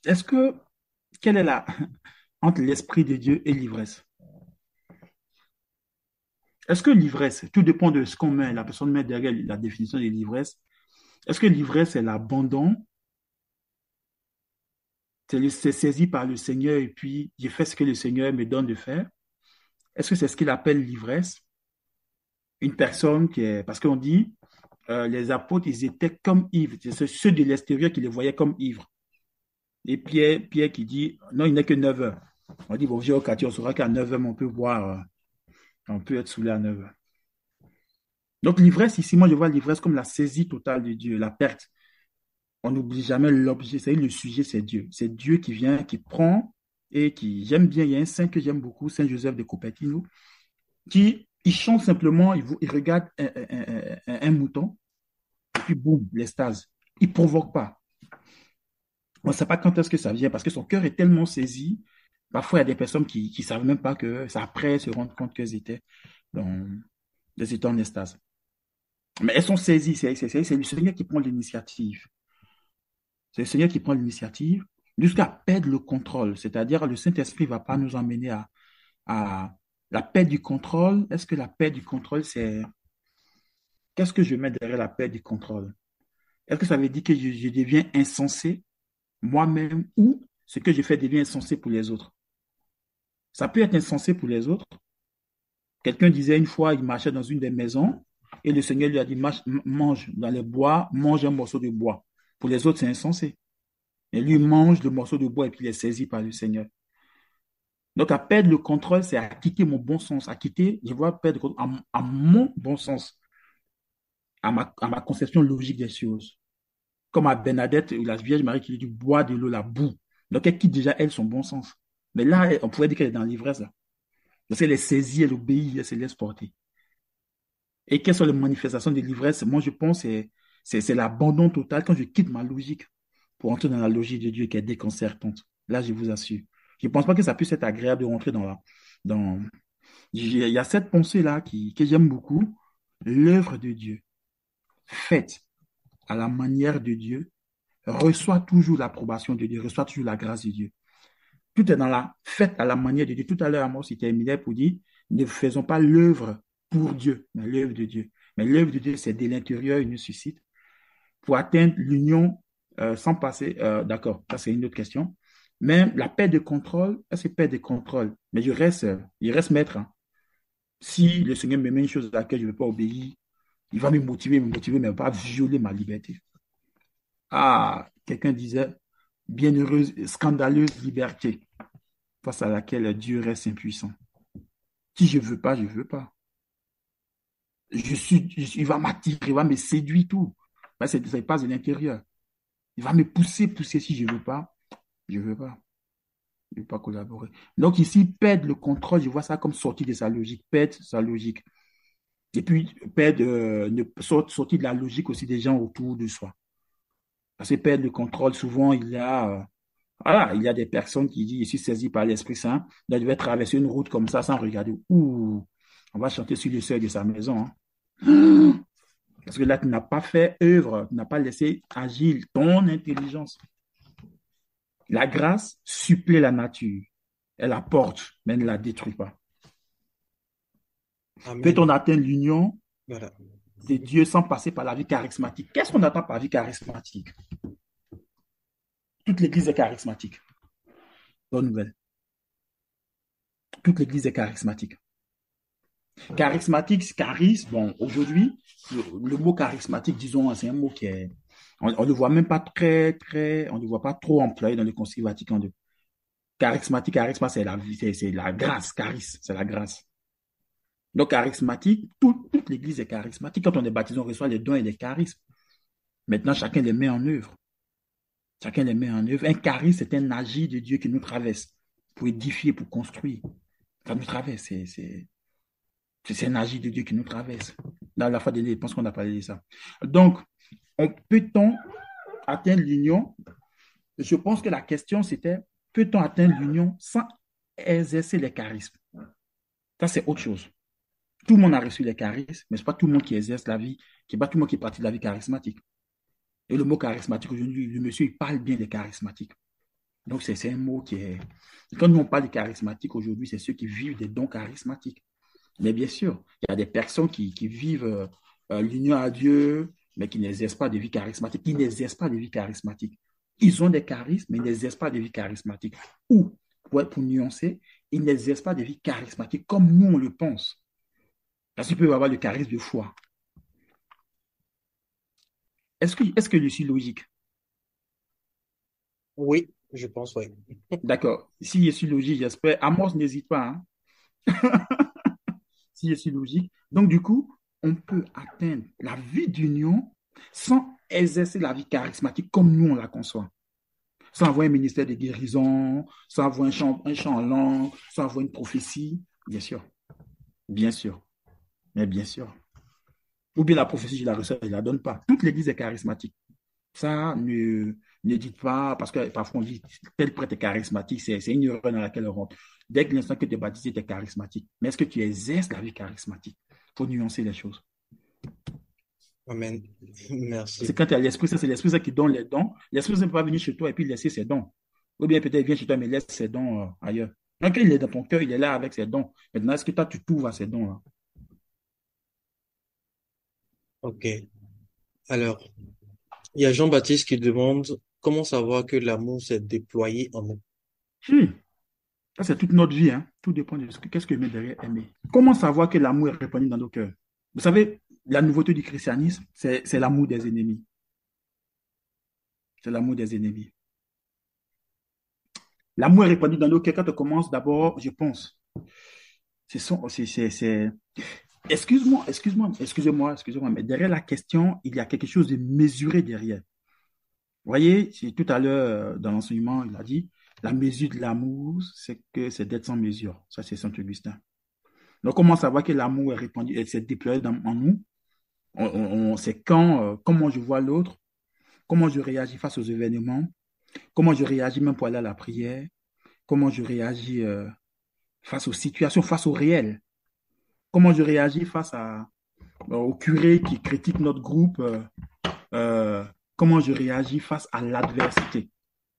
est-ce que, quelle est la, entre l'esprit de Dieu et l'ivresse? Est-ce que l'ivresse, tout dépend de ce qu'on met, la personne met derrière la définition de l'ivresse. Est-ce que l'ivresse est l'abandon? C'est saisi par le Seigneur et puis je fais ce que le Seigneur me donne de faire? Est-ce que c'est ce qu'il appelle l'ivresse? Une personne qui est, parce qu'on dit, les apôtres, ils étaient comme ivres. C'est ceux de l'extérieur qui les voyaient comme ivres. Et Pierre qui dit, non, il n'est que 9 heures. On dit, bon, viens au quartier, on saura qu'à 9h, on peut boire, on peut être saoulé à 9h. Donc, l'ivresse, ici, moi, je vois l'ivresse comme la saisie totale de Dieu, la perte. On n'oublie jamais l'objet, c'est le sujet, c'est Dieu. C'est Dieu qui vient, qui prend et qui, j'aime bien, il y a un saint que j'aime beaucoup, Saint Joseph de Cupertino, qui, il chante simplement, il regarde un mouton, et puis boum, l'extase. Il ne provoque pas. On ne sait pas quand est-ce que ça vient parce que son cœur est tellement saisi. Parfois, il y a des personnes qui ne savent même pas que c'est après se rendre compte qu'elles étaient dans des états en extase. Mais elles sont saisies. C'est le Seigneur qui prend l'initiative. C'est le Seigneur qui prend l'initiative jusqu'à perdre le contrôle. C'est-à-dire, le Saint-Esprit ne va pas nous emmener à la perte du contrôle. Est-ce que la perte du contrôle, c'est... Qu'est-ce que je mets derrière la perte du contrôle? Est-ce que ça veut dire que je deviens insensé moi-même ou ce que je fais devient insensé pour les autres? Ça peut être insensé pour les autres. Quelqu'un disait une fois, il marchait dans une des maisons et le Seigneur lui a dit, mange dans les bois, mange un morceau de bois. Pour les autres, c'est insensé. Et lui mange le morceau de bois et puis il est saisi par le Seigneur. Donc, à perdre le contrôle, c'est à quitter mon bon sens, à quitter, je vois perdre le contrôle à mon bon sens, à ma conception logique des choses. Comme à Bernadette, la Vierge Marie qui lui dit bois de l'eau, la boue. Donc, elle quitte déjà, elle, son bon sens. Mais là, on pourrait dire qu'elle est dans l'ivresse. Parce qu'elle est saisie, elle obéit, elle se laisse porter. Et quelles sont les manifestations de l'ivresse? Moi, je pense que c'est l'abandon total quand je quitte ma logique pour entrer dans la logique de Dieu qui est déconcertante. Là, je vous assure. Je ne pense pas que ça puisse être agréable de rentrer dans... Il y a cette pensée-là que j'aime beaucoup. L'œuvre de Dieu, faite à la manière de Dieu, reçoit toujours l'approbation de Dieu, reçoit toujours la grâce de Dieu. Tout est dans la fête à la manière de Dieu. Tout à l'heure, Amos, il terminait pour dire, ne faisons pas l'œuvre pour Dieu, mais l'œuvre de Dieu. Mais l'œuvre de Dieu, c'est de l'intérieur, il nous suscite pour atteindre l'union sans passer, d'accord, ça c'est une autre question. Mais la paix de contrôle, c'est paix de contrôle. Mais il reste maître. Hein. Si le Seigneur me met une chose à laquelle je ne veux pas obéir, il va me motiver, mais il ne va pas violer ma liberté. Ah, quelqu'un disait, bienheureuse, scandaleuse liberté face à laquelle Dieu reste impuissant. Si je ne veux pas, je ne veux pas. Il va m'attirer, il va me séduire tout. Ça passe de l'intérieur. Il va me pousser. Si je ne veux pas, je ne veux pas. Je ne veux pas collaborer. Donc ici, perdre le contrôle, je vois ça comme sortir de sa logique, perdre sa logique. Et puis, sortir de la logique aussi des gens autour de soi. Parce que perdre le contrôle, souvent, il y a des personnes qui disent, je suis saisi par l'Esprit Saint, donc je vais traverser une route comme ça sans regarder. Ouh, on va chanter sur le seuil de sa maison. Hein. Parce que là, tu n'as pas fait œuvre, tu n'as pas laissé agir ton intelligence. La grâce supplée la nature. Elle apporte, mais ne la détruit pas. Amen. Peut-on atteindre l'union Voilà. de Dieu sans passer par la vie charismatique? Qu'est-ce qu'on attend par vie charismatique? Toute l'Église est charismatique. Bonne nouvelle. Toute l'Église est charismatique. Charismatique, charisme, bon, aujourd'hui, le mot charismatique, disons, c'est un mot qui est... On ne le voit même pas on ne le voit pas trop employé dans le Concile Vatican II. Charismatique, charisme, c'est la grâce, charisme, c'est la grâce. Donc, charismatique, toute l'Église est charismatique. Quand on est baptisé, on reçoit les dons et les charismes. Maintenant, chacun les met en œuvre. Chacun les met en œuvre. Un charisme, c'est un agir de Dieu qui nous traverse pour édifier, pour construire. Ça nous traverse. C'est un agir de Dieu qui nous traverse. Dans la foi de je pense qu'on a parlé de ça. Donc, peut-on atteindre l'union? Je pense que la question, c'était, peut-on atteindre l'union sans exercer les charismes? Ça, c'est autre chose. Tout le monde a reçu les charismes, mais ce n'est pas tout le monde qui exerce la vie, qui n'est pas tout le monde qui pratique la vie charismatique. Et le mot charismatique, aujourd'hui, le monsieur, il parle bien des charismatiques. Donc, c'est un mot qui est... Quand nous, on parle de charismatiques aujourd'hui, c'est ceux qui vivent des dons charismatiques. Mais bien sûr, il y a des personnes qui vivent l'union à Dieu, mais qui n'exercent pas de vie charismatique, qui n'exercent pas de vie charismatique. Ils ont des charismes, mais ils n'exercent pas de vie charismatique. Ou, pour nuancer, ils n'exercent pas de vie charismatique comme nous, on le pense. Parce qu'ils peuvent avoir le charisme de foi. Est-ce que je suis logique? Oui, Je pense, oui. D'accord. Si je suis logique, j'espère. Amos, n'hésite pas, hein. Si je suis logique. Donc, du coup, on peut atteindre la vie d'union sans exercer la vie charismatique comme nous, on la conçoit. Sans avoir un ministère de guérison, sans avoir un chant en langue, sans avoir une prophétie. Bien sûr. Bien sûr. Mais bien sûr. Ou bien la prophétie, je la reçois, je ne la donne pas. Toute l'Église est charismatique. Ça, ne dites pas, parce que parfois on dit tel prêtre est charismatique, c'est une erreur dans laquelle on rentre. Dès que l'instant que tu es baptisé, tu es charismatique. Mais est-ce que tu exerces la vie charismatique? Il faut nuancer les choses. Amen. C'est Merci. quand tu as l'Esprit Saint, c'est l'Esprit Saint qui donne les dons. L'Esprit Saint ne peut pas venir chez toi et puis laisser ses dons. Ou bien peut-être il vient chez toi mais laisse ses dons ailleurs. Donc il est dans ton cœur, il est là avec ses dons. Maintenant, est-ce que toi, tu t'ouvres à ces dons-là? OK. Alors, il y a Jean-Baptiste qui demande comment savoir que l'amour s'est déployé en nous. Hmm. Ça, c'est toute notre vie, hein. Tout dépend de qu'est-ce que met derrière aimer. Comment savoir que l'amour est répandu dans nos cœurs? Vous savez, la nouveauté du christianisme, c'est l'amour des ennemis. C'est l'amour des ennemis. L'amour est répandu dans nos cœurs quand on commence d'abord, je pense. C'est. Excuse-moi, mais derrière la question, il y a quelque chose de mesuré derrière. Vous voyez, tout à l'heure, dans l'enseignement, il a dit, la mesure de l'amour, c'est que c'est d'être sans mesure. Ça, c'est Saint-Augustin. Donc, comment savoir que l'amour est répandu et s'est déployé en nous? C'est quand, comment je vois l'autre, comment je réagis face aux événements, comment je réagis même pour aller à la prière, comment je réagis face aux situations, face au réel, comment je réagis au curé qui critique notre groupe, comment je réagis face à l'adversité.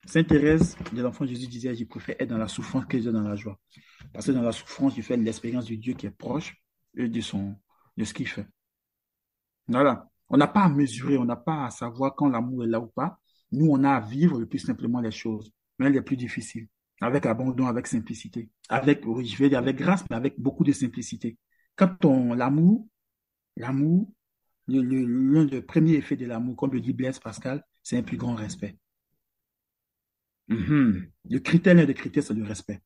Sainte Thérèse de l'Enfant Jésus disait, je préfère être dans la souffrance que dans la joie. Parce que dans la souffrance, je fais l'expérience du Dieu qui est proche et de ce qu'il fait. Voilà. On n'a pas à mesurer, on n'a pas à savoir quand l'amour est là ou pas. Nous, on a à vivre le plus simplement les choses, même les plus difficiles, avec abandon, avec simplicité, avec, oui, je vais dire avec grâce, mais avec beaucoup de simplicité. L'amour, l'un des premiers effets de l'amour, comme le dit Blaise Pascal, c'est un plus grand respect. Le critère, l'un des critères, c'est le respect.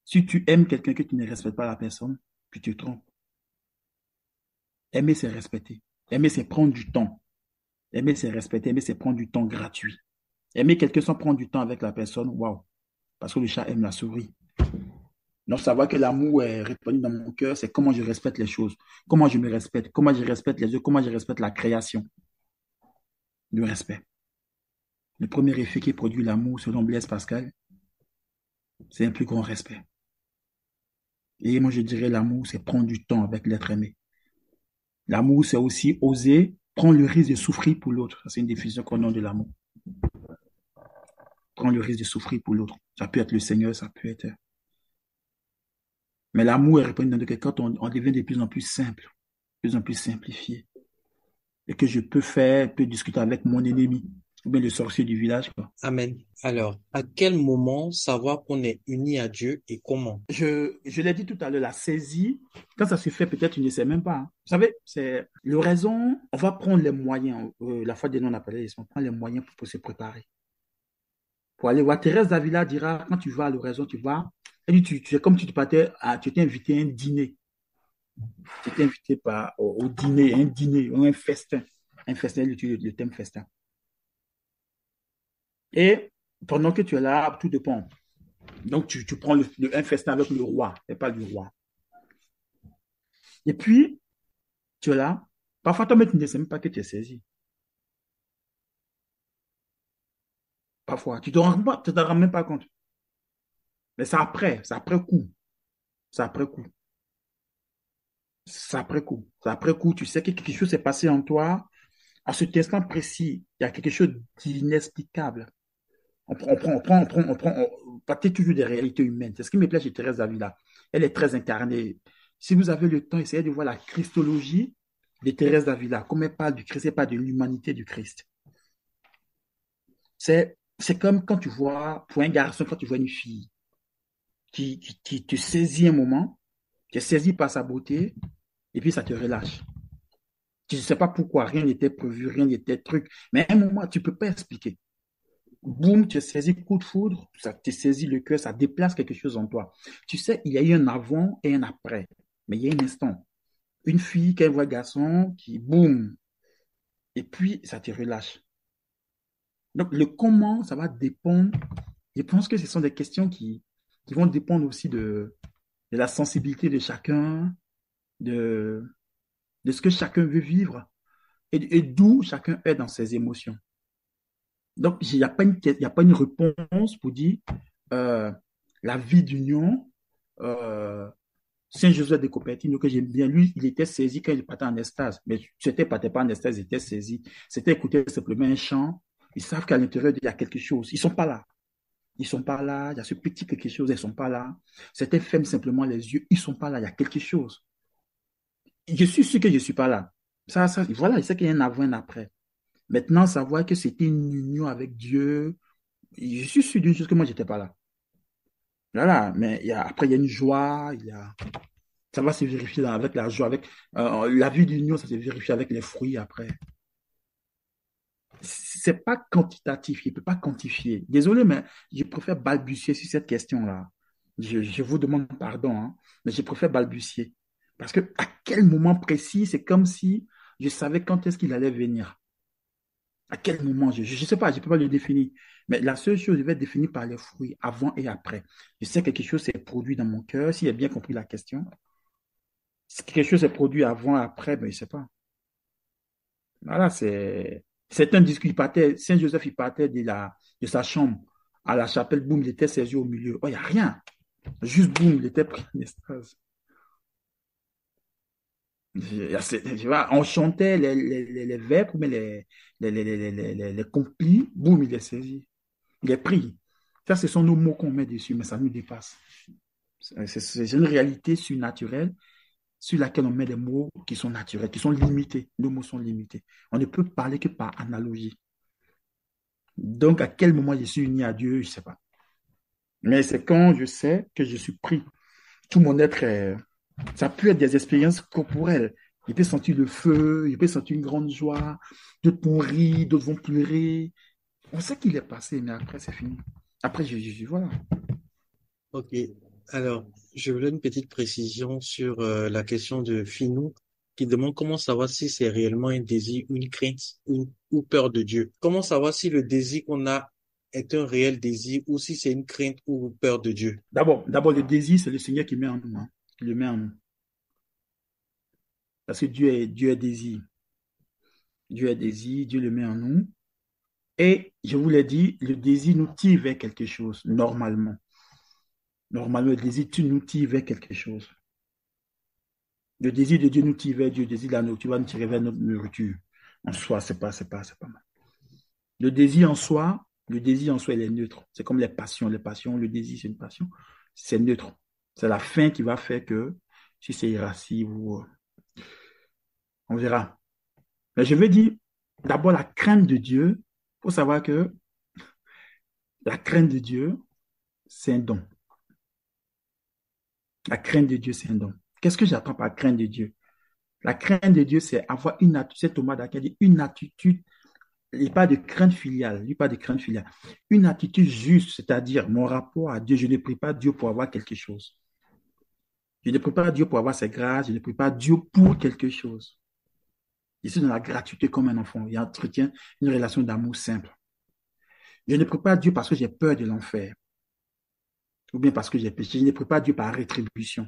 Si tu aimes quelqu'un que tu ne respectes pas la personne, tu te trompes. Aimer, c'est respecter. Aimer, c'est prendre du temps. Aimer, c'est respecter. Aimer, c'est prendre du temps gratuit. Aimer quelqu'un sans prendre du temps avec la personne, waouh. Parce que le chat aime la souris. Donc, savoir que l'amour est répandu dans mon cœur, c'est comment je respecte les choses, comment je me respecte, comment je respecte les autres, comment je respecte la création. Le respect. Le premier effet qui produit l'amour, selon Blaise Pascal, c'est un plus grand respect. Et moi, je dirais l'amour, c'est prendre du temps avec l'être aimé. L'amour, c'est aussi oser prendre le risque de souffrir pour l'autre. C'est une définition qu'on a de l'amour. Prendre le risque de souffrir pour l'autre. Ça peut être le Seigneur, ça peut être. Mais l'amour est répandu dans le cœur quand on devient de plus en plus simple, de plus en plus simplifié. Et que je peux discuter avec mon ennemi, ou bien le sorcier du village, quoi. Amen. Alors, à quel moment savoir qu'on est uni à Dieu et comment? Je l'ai dit tout à l'heure, la saisie, quand ça se fait, peut-être tu ne sais même pas, hein. Vous savez, c'est l'oraison, on va prendre les moyens. La fois des noms, on a parlé, on prend les moyens pour se préparer. Pour aller voir, Thérèse d'Avila dira, quand tu vas à l'oraison, tu vas, elle dit, tu es comme si tu étais invité à un dîner. Tu étais invité au dîner, un dîner, ou un festin. Un festin, elle utilise le thème festin. Et pendant que tu es là, tout dépend. Donc, tu prends un festin avec le roi, et pas du roi. Et puis, tu es là. Parfois, toi-même, tu ne sais même pas que tu es saisi. Parfois, tu ne te rends même pas compte. Mais c'est après coup. C'est après coup. C'est après coup. C'est après coup. Tu sais que quelque chose s'est passé en toi. À cet instant précis, il y a quelque chose d'inexplicable. On partait toujours des réalités humaines. C'est ce qui me plaît chez Thérèse d'Avila. Elle est très incarnée. Si vous avez le temps, essayez de voir la christologie de Thérèse d'Avila. Comme elle parle du Christ, elle parle de l'humanité du Christ. C'est comme quand tu vois, pour un garçon, quand tu vois une fille qui te saisit un moment, tu es saisi par sa beauté, et puis ça te relâche. Tu ne sais pas pourquoi, rien n'était prévu, rien n'était truc. Mais à un moment, tu ne peux pas expliquer. boum, tu es saisi coup de foudre, ça te saisit le cœur, ça déplace quelque chose en toi. Tu sais, il y a eu un avant et un après, mais il y a un instant. Une fille qui voit un garçon qui, boum, et puis ça te relâche. Donc, le comment, ça va dépendre. Je pense que ce sont des questions qui vont dépendre aussi de la sensibilité de chacun, de, de ce que chacun veut vivre et d'où chacun est dans ses émotions. Donc, il y a pas une réponse pour dire euh, la vie d'union. Euh, Saint-Joseph de Cupertino, que j'aime bien, lui, il était saisi quand il partait en extase. Mais c'était pas en extase, il était saisi. C'était écouter simplement un chant. Ils savent qu'à l'intérieur, il y a quelque chose. Ils sont pas là. Ils sont pas là. Il y a ce petit quelque chose, ils sont pas là. C'était ferme simplement les yeux. Ils sont pas là. Il y a quelque chose. Je suis sûr que je suis pas là. Voilà, il sait qu'il y a un avant et un après. Maintenant, savoir que c'était une union avec Dieu, je suis sûr d'une chose que moi, j'étais pas là. Voilà, mais après, il y a une joie, ça va se vérifier avec la joie, avec la vie d'union, ça se vérifie avec les fruits après. C'est pas quantitatif, il ne peut pas quantifier. Désolé, mais je préfère balbutier sur cette question-là. Je vous demande pardon, hein, mais je préfère balbutier. Parce que à quel moment précis, c'est comme si je savais quand est-ce qu'il allait venir. À quel moment, je ne sais pas, je ne peux pas le définir. Mais la seule chose, je vais définir par les fruits, avant et après. Je sais que quelque chose s'est produit dans mon cœur, s'il a bien compris la question. Si quelque chose s'est produit avant et après, ben, je ne sais pas. Voilà, c'est un discours. Saint-Joseph, il partait de sa chambre à la chapelle, boum, il était saisi au milieu. Oh, il n'y a rien. Juste boum, il était pris en extase. On chantait les vers, mais les complis, boum, il est saisi. Il est pris. Ça, ce sont nos mots qu'on met dessus, mais ça nous dépasse. C'est une réalité surnaturelle sur laquelle on met des mots qui sont naturels, qui sont limités. Nos mots sont limités. On ne peut parler que par analogie. Donc, à quel moment je suis uni à Dieu, je ne sais pas. Mais c'est quand je sais que je suis pris. Tout mon être ça peut être des expériences corporelles. Il peut sentir le feu, il peut sentir une grande joie. D'autres vont rire, d'autres vont pleurer. On sait qu'il est passé, mais après, c'est fini. Après, voilà. Ok. Alors, je voulais une petite précision sur la question de Finou qui demande comment savoir si c'est réellement un désir, une crainte ou peur de Dieu. Comment savoir si le désir qu'on a est un réel désir ou si c'est une crainte ou peur de Dieu. D'abord, le désir, c'est le Seigneur qui met en nous. Hein. Il le met en nous. Parce que Dieu est désir. Dieu est désir, Dieu le met en nous. Et je vous l'ai dit, le désir nous tire vers quelque chose, normalement. Normalement, le désir nous tire vers quelque chose. Le désir de Dieu nous tire vers Dieu. Le désir de la nourriture va nous tirer vers notre nourriture. En soi, c'est pas mal. Le désir en soi, il est neutre. C'est comme les passions. Les passions, le désir, c'est une passion. C'est neutre. C'est la fin qui va faire que si c'est irascible ou on verra. Mais je veux dire, d'abord, la crainte de Dieu. Il faut savoir que la crainte de Dieu, c'est un don. La crainte de Dieu, c'est un don. Qu'est-ce que j'attends par crainte de Dieu? La crainte de Dieu, c'est avoir une attitude, c'est Thomas d'Aquin dit une attitude, il n'y a pas de crainte filiale, il n'y a pas de crainte filiale. Une attitude juste, c'est-à-dire mon rapport à Dieu, je ne prie pas Dieu pour avoir quelque chose. Je ne prie pas Dieu pour avoir ses grâces, je ne prie pas Dieu pour quelque chose. Je suis dans la gratuité comme un enfant. Il entretient une relation d'amour simple. Je ne prie pas Dieu parce que j'ai peur de l'enfer, ou bien parce que j'ai péché. Je ne prie pas Dieu par rétribution.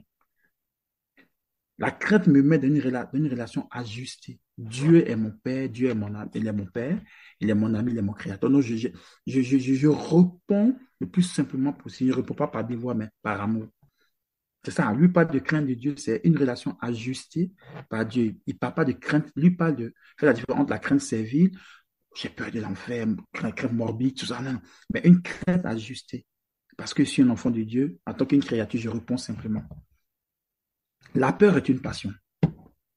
La crainte me met dans une relation ajustée. Dieu est mon Père, Dieu est mon ami, il est mon Père, il est mon ami, il est mon Créateur. Donc, je réponds le plus simplement possible. Je ne réponds pas par devoir, mais par amour. C'est ça, lui parle de crainte de Dieu, c'est une relation ajustée par Dieu. Il ne parle pas de crainte, lui parle de faire la différence entre la crainte servile, j'ai peur de l'enfer, crainte morbide, tout ça, non. Mais une crainte ajustée. Parce que je suis un enfant de Dieu, en tant qu'une créature, je réponds simplement. La peur est une passion.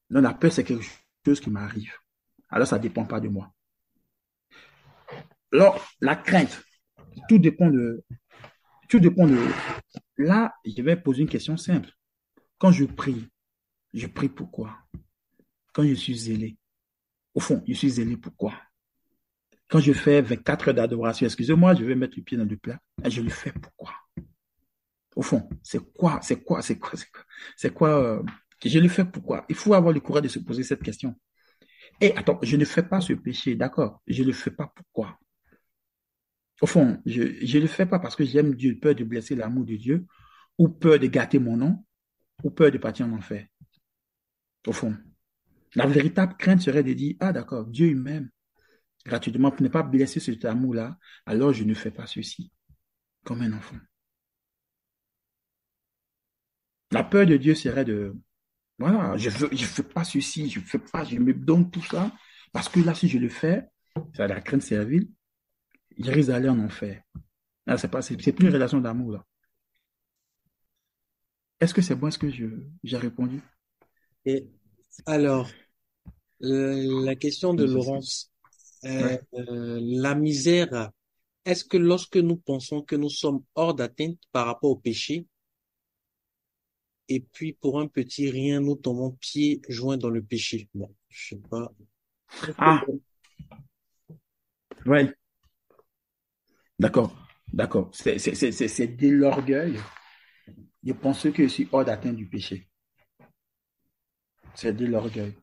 Non, la peur, c'est quelque chose qui m'arrive. Alors, ça ne dépend pas de moi. Alors, la crainte, tout dépend de... Tout dépend de... Là, je vais poser une question simple. Quand je prie pourquoi? Quand je suis zélé, au fond, je suis zélé pourquoi? Quand je fais 24 heures d'adoration, excusez-moi, je vais mettre le pied dans le plat. Et je le fais pourquoi? Au fond, c'est quoi, que je le fais pourquoi? Il faut avoir le courage de se poser cette question. Et attends, je ne fais pas ce péché, d'accord? Je ne le fais pas pourquoi? Au fond, je ne le fais pas parce que j'aime Dieu, peur de blesser l'amour de Dieu, ou peur de gâter mon nom, ou peur de partir en enfer. Au fond, la véritable crainte serait de dire, ah d'accord, Dieu il m'aime gratuitement pour ne pas blesser cet amour-là, alors je ne fais pas ceci, comme un enfant. La peur de Dieu serait de, voilà, je fais pas ceci, je fais pas, je me donne tout ça, parce que là, si je le fais, c'est la crainte servile, il risque d'aller en enfer. Là, c'est plus une relation d'amour, là. Est-ce que c'est bon, est-ce que j'ai répondu? Et alors, la question de Laurence, Ouais. la misère, est-ce que lorsque nous pensons que nous sommes hors d'atteinte par rapport au péché, et puis pour un petit rien, nous tombons pieds joints dans le péché? Bon, je sais pas. Ah, ouais, d'accord, d'accord. C'est de l'orgueil de penser que je suis hors d'atteinte du péché. C'est de l'orgueil.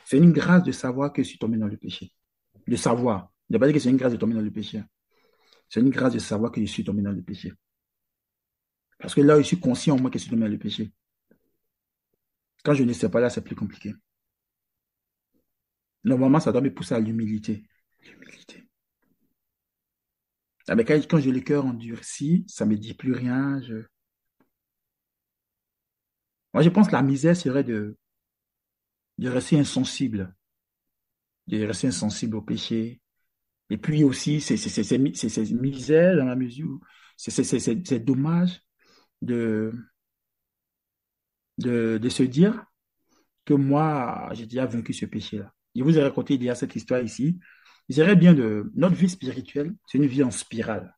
C'est une grâce de savoir que je suis tombé dans le péché. De savoir. Je ne pas dire que c'est une grâce de tomber dans le péché. C'est une grâce de savoir que je suis tombé dans le péché. Parce que là, je suis conscient au moins que je suis tombé dans le péché. Quand je ne sais pas, là, c'est plus compliqué. Normalement, ça doit me pousser à l'humilité. L'humilité. Ah, mais quand j'ai le cœur endurci, ça ne me dit plus rien. Moi, je pense que la misère serait de rester insensible. De rester insensible au péché. Et puis aussi, c'est misère dans la mesure où c'est dommage de, de se dire que moi, j'ai déjà vaincu ce péché-là. Je vous ai raconté il y a cette histoire ici. Je dirais bien de notre vie spirituelle, c'est une vie en spirale.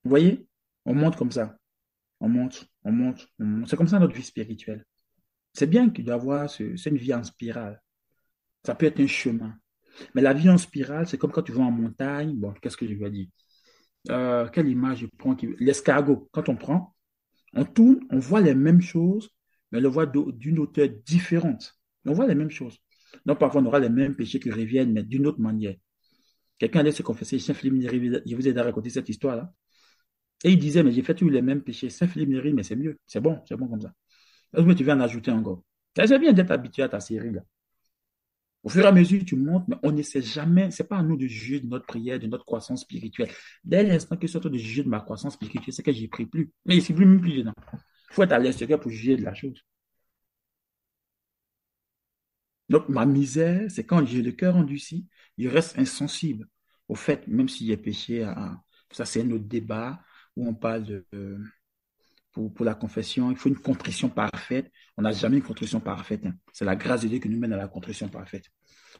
Vous voyez? On monte comme ça. On monte, on monte, on monte. C'est comme ça notre vie spirituelle. C'est bien qu'il doit avoir c'est une vie en spirale. Ça peut être un chemin. Mais la vie en spirale, c'est comme quand tu vas en montagne. Bon, qu'est-ce que je veux dire? Quelle image je prends? L'escargot, quand on prend, on tourne, on voit les mêmes choses, mais on le voit d'une hauteur différente. On voit les mêmes choses. Donc, parfois, on aura les mêmes péchés qui reviennent, mais d'une autre manière. Quelqu'un allait se confesser, Saint-Philippe Néri, je vous ai déjà raconté cette histoire-là. Et il disait, mais j'ai fait tous les mêmes péchés. Saint-Philippe Néri, mais c'est mieux. C'est bon comme ça. Est-ce que tu viens en ajouter encore? C'est bien d'être habitué à ta série, là. Au fur et à mesure, tu montes, mais on ne sait jamais, c'est pas à nous de juger de notre prière, de notre croissance spirituelle. Dès l'instant que c'est toi de juger de ma croissance spirituelle, c'est que j'y prie plus. Mais il ne même plus dedans. Il faut être à l'extérieur pour juger de la chose. Donc, ma misère, c'est quand j'ai le cœur endurci, je reste insensible au fait, même s'il y a péché, ça c'est un autre débat où on parle pour la confession, il faut une contrition parfaite. On n'a jamais une contrition parfaite, hein. C'est la grâce de Dieu qui nous mène à la contrition parfaite.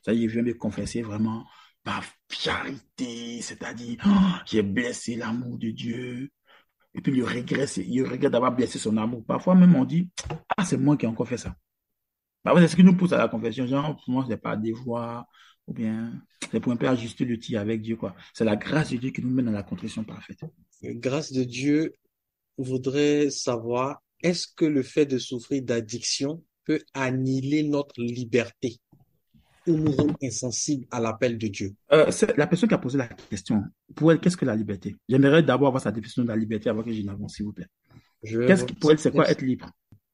Ça y est, je viens me confesser vraiment par charité, c'est-à-dire, oh, j'ai blessé l'amour de Dieu. Et puis il regrette d'avoir blessé son amour. Parfois même on dit, ah, c'est moi qui ai encore fait ça. Parfois, c'est ce qui nous pousse à la confession. Genre, pour moi, c'est pas des voix, ou bien c'est pour un peu ajuster le tir avec Dieu, quoi. C'est la grâce de Dieu qui nous mène à la contrition parfaite. Grâce de Dieu, voudrait savoir, est-ce que le fait de souffrir d'addiction peut annihiler notre liberté ou nous rendre insensibles à l'appel de Dieu? C'est la personne qui a posé la question, pour elle, qu'est-ce que la liberté? J'aimerais d'abord avoir sa définition de la liberté avant que je n'avance, s'il vous plaît. Je vais voir Pour si elle, c'est quoi être libre?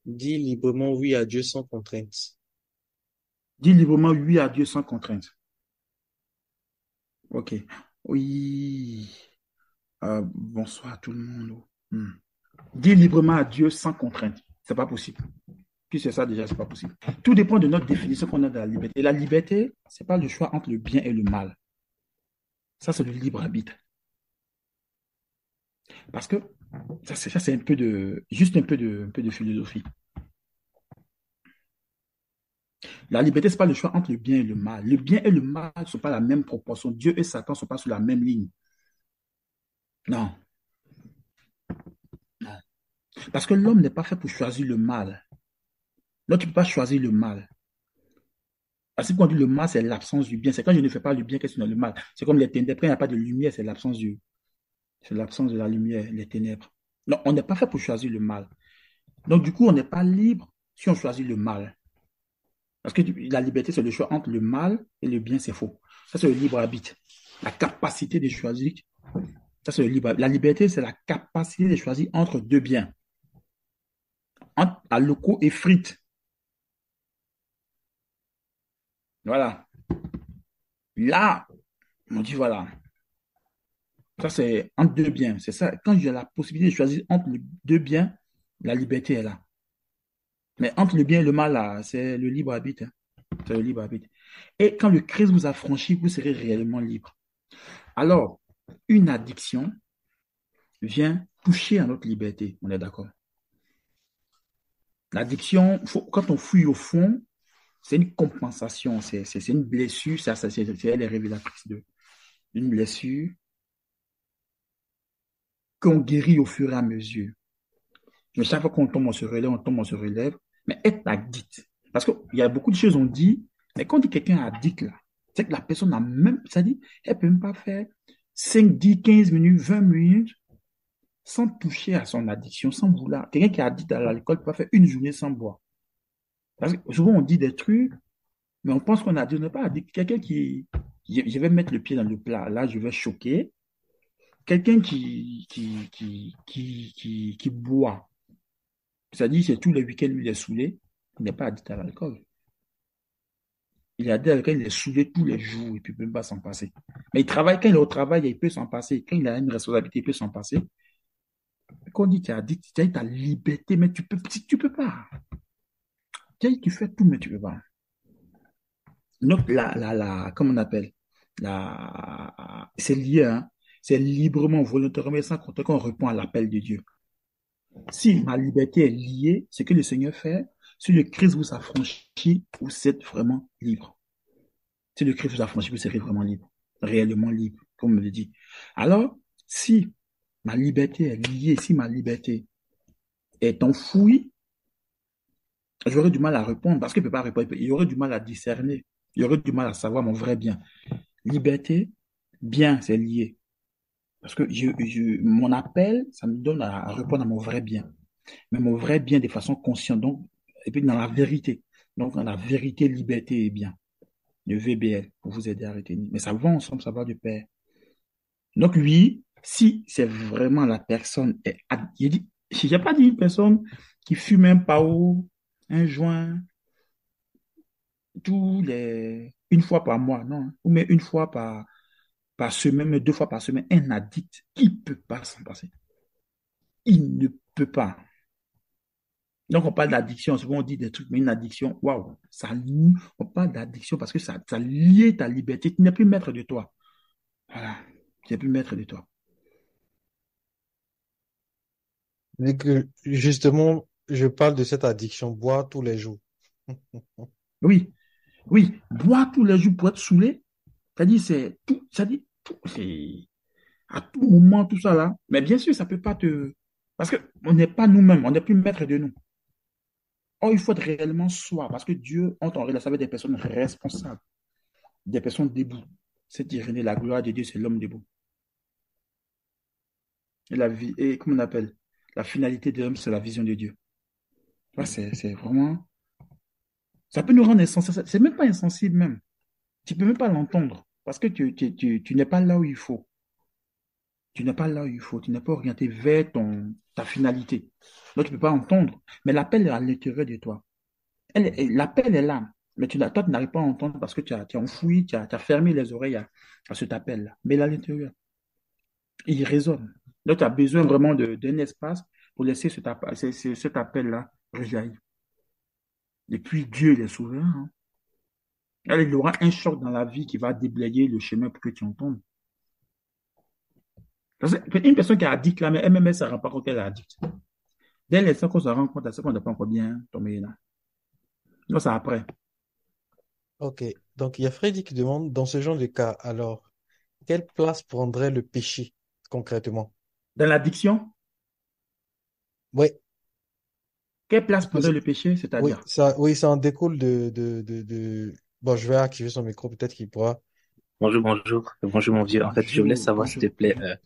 dit librement oui à Dieu sans contrainte. Dis librement oui à Dieu sans contrainte. Ok. Oui. Bonsoir tout le monde. Hmm. Dis librement à Dieu sans contrainte. C'est pas possible. Puis c'est ça déjà, c'est pas possible. Tout dépend de notre définition qu'on a de la liberté. La liberté, c'est pas le choix entre le bien et le mal. Ça, c'est le libre arbitre. Parce que ça, c'est un peu juste un peu de philosophie. La liberté, c'est pas le choix entre le bien et le mal. Le bien et le mal ne sont pas la même proportion. Dieu et Satan ne sont pas sur la même ligne. Non, non. Parce que l'homme n'est pas fait pour choisir le mal. Là, tu ne peux pas choisir le mal. Ainsi qu'on dit le mal, c'est l'absence du bien. C'est quand je ne fais pas le bien, qu'est-ce que c'est le mal? C'est comme les ténèbres. Quand il n'y a pas de lumière, c'est l'absence de la lumière, les ténèbres. Non, on n'est pas fait pour choisir le mal. Donc, du coup, on n'est pas libre si on choisit le mal. Parce que la liberté, c'est le choix entre le mal et le bien, c'est faux. Ça, c'est le libre arbitre. La capacité de choisir, ça, c'est le libre arbitre. La liberté, c'est la capacité de choisir entre deux biens, entre aloco et frites. Voilà. Là, on dit voilà. Ça, c'est entre deux biens. C'est ça. Quand j'ai la possibilité de choisir entre les deux biens, la liberté est là. Mais entre le bien et le mal, là, c'est le libre arbitre, hein. C'est le libre arbitre. Et quand le Christ vous a franchi, vous serez réellement libre. Alors, une addiction vient toucher à notre liberté. On est d'accord. L'addiction, quand on fouille au fond, c'est une compensation, c'est une blessure. Elle est révélatrice d'une blessure qu'on guérit au fur et à mesure. Mais chaque fois qu'on tombe, on se relève, on tombe, on se relève. Mais être addict, parce qu'il y a beaucoup de choses on dit, mais quand on dit quelqu'un est addict, là, c'est que la personne n'a même, ça dit, elle ne peut même pas faire 5, 10, 15 minutes, 20 minutes sans toucher à son addiction, sans vouloir. Quelqu'un qui est addict à l'alcool ne peut pas faire une journée sans boire. Parce que souvent on dit des trucs, mais on pense qu'on est addict. On n'est pas addict. Quelqu'un je vais mettre le pied dans le plat, là je vais choquer. Quelqu'un qui boit, c'est-à-dire c'est tous les week-ends, lui, il est saoulé, il n'est pas addict à l'alcool. Il est addict à l'alcool, il est saoulé tous les jours, il ne peut même pas s'en passer. Mais il travaille, quand il est au travail, il peut s'en passer. Quand il a une responsabilité, il peut s'en passer. Quand on dit que tu es addict, tu as ta liberté, mais tu peux pas. Tu fais tout, mais tu peux pas. Donc, comment on appelle? C'est lié, hein? C'est librement, volontairement, sans compter qu'on répond à l'appel de Dieu. Si ma liberté est liée, ce que le Seigneur fait, si le Christ vous affranchit, vous êtes vraiment libre. Si le Christ vous affranchit, vous serez vraiment libre, réellement libre, comme on me le dit. Alors, si ma liberté est liée, si ma liberté est enfouie, j'aurais du mal à répondre parce qu'il ne peut pas répondre. Il y aurait du mal à discerner. Il y aurait du mal à savoir mon vrai bien. Liberté, bien, c'est lié. Parce que mon appel, ça me donne à répondre à mon vrai bien. Mais mon vrai bien de façon consciente. Donc, et puis dans la vérité. Donc, dans la vérité, liberté et bien. Le VBL, pour vous aider à retenir. Mais ça va ensemble, ça va de pair. Donc, oui, si c'est vraiment la personne, j'ai pas dit une personne qui fume un pao, un joint, une fois par mois, non, ou mais une fois par semaine, mais 2 fois par semaine, un addict, il ne peut pas s'en passer. Il ne peut pas. Donc, on parle d'addiction, souvent on dit des trucs, mais une addiction, waouh, on parle d'addiction parce que ça lie ta liberté. Tu n'es plus maître de toi. Voilà, tu n'es plus maître de toi. Vu que, justement, je parle de cette addiction, boire tous les jours. Oui, oui, boire tous les jours pour être saoulé, c'est-à-dire, c'est à tout moment, tout ça là. Mais bien sûr, ça peut pas te. Parce qu'on n'est pas nous-mêmes, on n'est plus maître de nous. Or, il faut être réellement soi, parce que Dieu entre en relation avec des personnes responsables, des personnes debout. C'est Irénée, la gloire de Dieu, c'est l'homme debout. Et la vie, et comment on appelle? La finalité de l'homme, c'est la vision de Dieu. C'est vraiment. Ça peut nous rendre insensibles. C'est même pas insensible, même. Tu peux même pas l'entendre, parce que tu n'es pas là où il faut. Tu n'es pas là où il faut. Tu n'es pas orienté vers ta finalité. Donc, tu ne peux pas entendre. Mais l'appel est à l'intérieur de toi. L'appel est là. Mais toi, tu n'arrives pas à entendre parce que tu as enfoui, tu as fermé les oreilles à cet appel-là. Mais il est à l'intérieur. Il résonne. Donc, tu as besoin vraiment d'un espace pour laisser cet appel-là rejaillir. Et puis, Dieu, il est souverain, hein. Il y aura un choc dans la vie qui va déblayer le chemin pour que tu entendes. Parce que une personne qui est addict là, mais elle-même, elle ne se rend pas compte qu'elle est addict. Dès l'instant qu'on se rend compte, c'est qu'on n'est pas encore bien tombé là. Non, c'est après. Ok. Donc, il y a Freddy qui demande, dans ce genre de cas, alors, quelle place prendrait le péché, concrètement? Dans l'addiction, Oui, quelle place parce prendrait que le péché? oui, C'est-à-dire, oui, ça en découle Bon, je vais activer son micro, peut-être qu'il pourra. Bonjour, bonjour, bonjour mon vieux. En fait, je voulais Bonjour, savoir, s'il bonjour, te plaît, bonjour.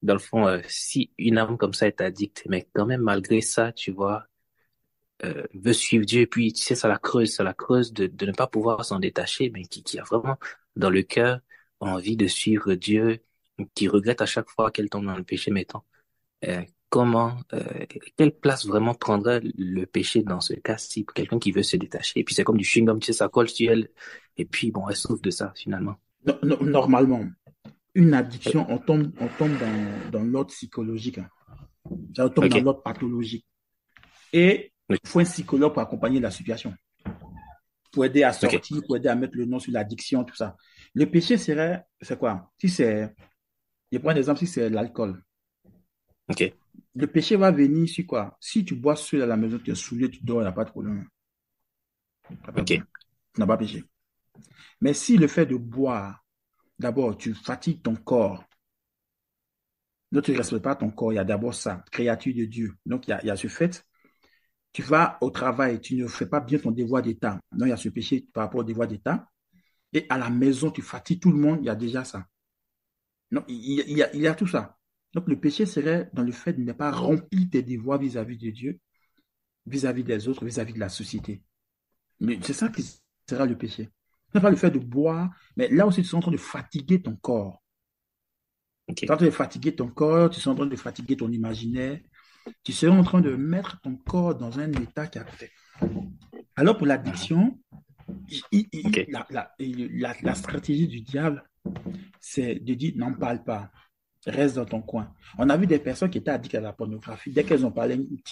dans le fond, si une âme comme ça est addicte, mais quand même malgré ça, tu vois, veut suivre Dieu, et puis tu sais, ça la creuse de ne pas pouvoir s'en détacher, mais qui a vraiment dans le cœur envie de suivre Dieu, qui regrette à chaque fois qu'elle tombe dans le péché, mettons. Comment, quelle place vraiment prendrait le péché dans ce cas-ci pour quelqu'un qui veut se détacher? Et puis c'est comme du chewing-gum, tu sais, ça colle sur elle, et puis bon, elle souffre de ça finalement. Normalement, une Euh, addiction, on tombe dans l'ordre psychologique, hein. Ça, on tombe dans Ok, l'ordre pathologique. Et oui, il faut un psychologue pour accompagner la situation, pour aider à ok, sortir, pour aider à mettre le nom sur l'addiction, tout ça. Le péché serait, c'est quoi? Si c'est, je prends un exemple, si c'est l'alcool. ok, Le péché va venir sur quoi? Si tu bois seul à la maison, tu es saoulé, tu dors, il n'y a pas de problème. Il n'y a pas de ok, problème. Tu n'as pas péché. Mais si le fait de boire, d'abord, tu fatigues ton corps, donc tu ne respectes pas ton corps, il y a d'abord ça, créature de Dieu. Donc il y a ce fait. Tu vas au travail, tu ne fais pas bien ton devoir d'État. Donc il y a ce péché par rapport au devoir d'État. Et à la maison, tu fatigues tout le monde, il y a déjà ça. Donc il y a tout ça. Donc le péché serait dans le fait de ne pas remplir tes devoirs vis-à-vis de Dieu, vis-à-vis des autres, vis-à-vis de la société. Mais c'est ça qui sera le péché. Ce n'est pas le fait de boire, mais là aussi tu es en train de fatiguer ton corps. Tu ok. es en train de fatiguer ton corps, tu es en train de fatiguer ton imaginaire, tu seras en train de mettre ton corps dans un état qui a fait. Alors pour Mhm. l'addiction, Ok, la stratégie du diable, c'est de dire n'en parle pas, reste dans ton coin. On a vu des personnes qui étaient addictes à la pornographie. Dès qu'elles ont parlé une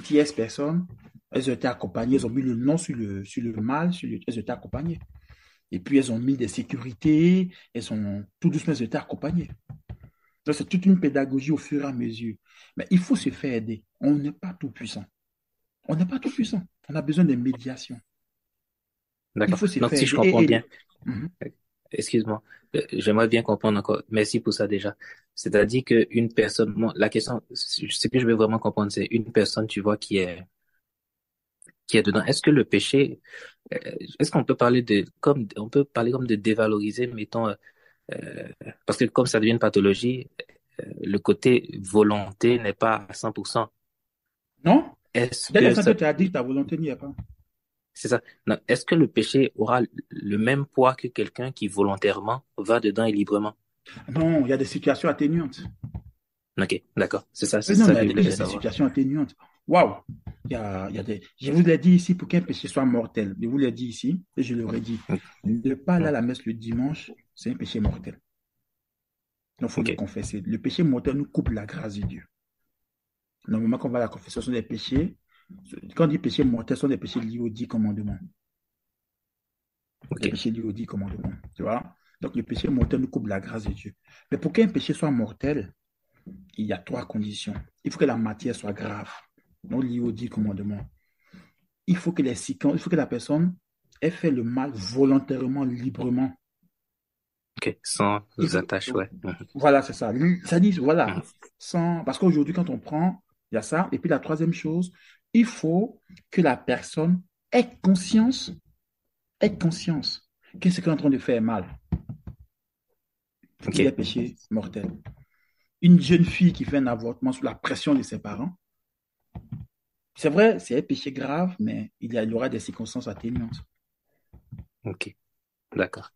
tierce personne, elles ont été accompagnées, elles ont mis le nom sur le mal, elles ont été accompagnées. Et puis elles ont mis des sécurités, elles ont tout doucement elles ont été accompagnées. Donc c'est toute une pédagogie au fur et à mesure. Mais il faut se faire aider. On n'est pas tout puissant. On n'est pas tout puissant. On a besoin de médiation. Il d'accord. faut se Donc faire si je aider. comprends bien, Mhm. excuse-moi, j'aimerais bien comprendre encore. Merci pour ça déjà. C'est-à-dire que une personne, moi, la question, ce que je veux vraiment comprendre, c'est une personne, tu vois, qui est dedans. Est-ce que le péché, euh, est-ce qu'on peut parler de, comme, on peut parler comme de dévaloriser, mettons, parce que comme ça devient une pathologie, le côté volonté n'est pas à 100%. Non? Est-ce Dès que l'instant que ça, tu as dit ta volonté n'y est pas. c'est ça. Non, est-ce que le péché aura le même poids que quelqu'un qui volontairement va dedans et librement? Non, il y a des situations atténuantes. Ok, d'accord. C'est Non, ça mais que je il voulais y a des savoir. situations atténuantes. Waouh! Il y a des. Je vous l'ai dit ici pour qu'un péché soit mortel. Je vous l'ai dit ici et je l'aurais dit. Mm, Ne pas aller à mm, la messe le dimanche, c'est un péché mortel. Donc, il faut le ok, confesser. Le péché mortel nous coupe la grâce de Dieu. Normalement, quand on va à la confession, ce sont des péchés. Quand on dit péché mortel, ce sont des péchés liés aux 10 commandements. ok, Des péchés liés aux 10 commandements. Tu vois? Donc, le péché mortel nous coupe la grâce de Dieu. Mais pour qu'un péché soit mortel, il y a 3 conditions. Il faut que la matière soit grave, non liée aux 10 commandements. Il faut que la personne ait fait le mal volontairement, librement. ok. Sans Il faut, attache, ouais. voilà, c'est ça. Ça dit, voilà, Mhm, parce qu'aujourd'hui, quand on prend, il y a ça. Et puis la troisième chose, il faut que la personne ait conscience que ce qu'elle est en train de faire est mal, pour qu'il y ait ok, péché mortel. Une jeune fille qui fait un avortement sous la pression de ses parents, c'est vrai, c'est un péché grave, mais il y aura des circonstances atténuantes. ok. D'accord.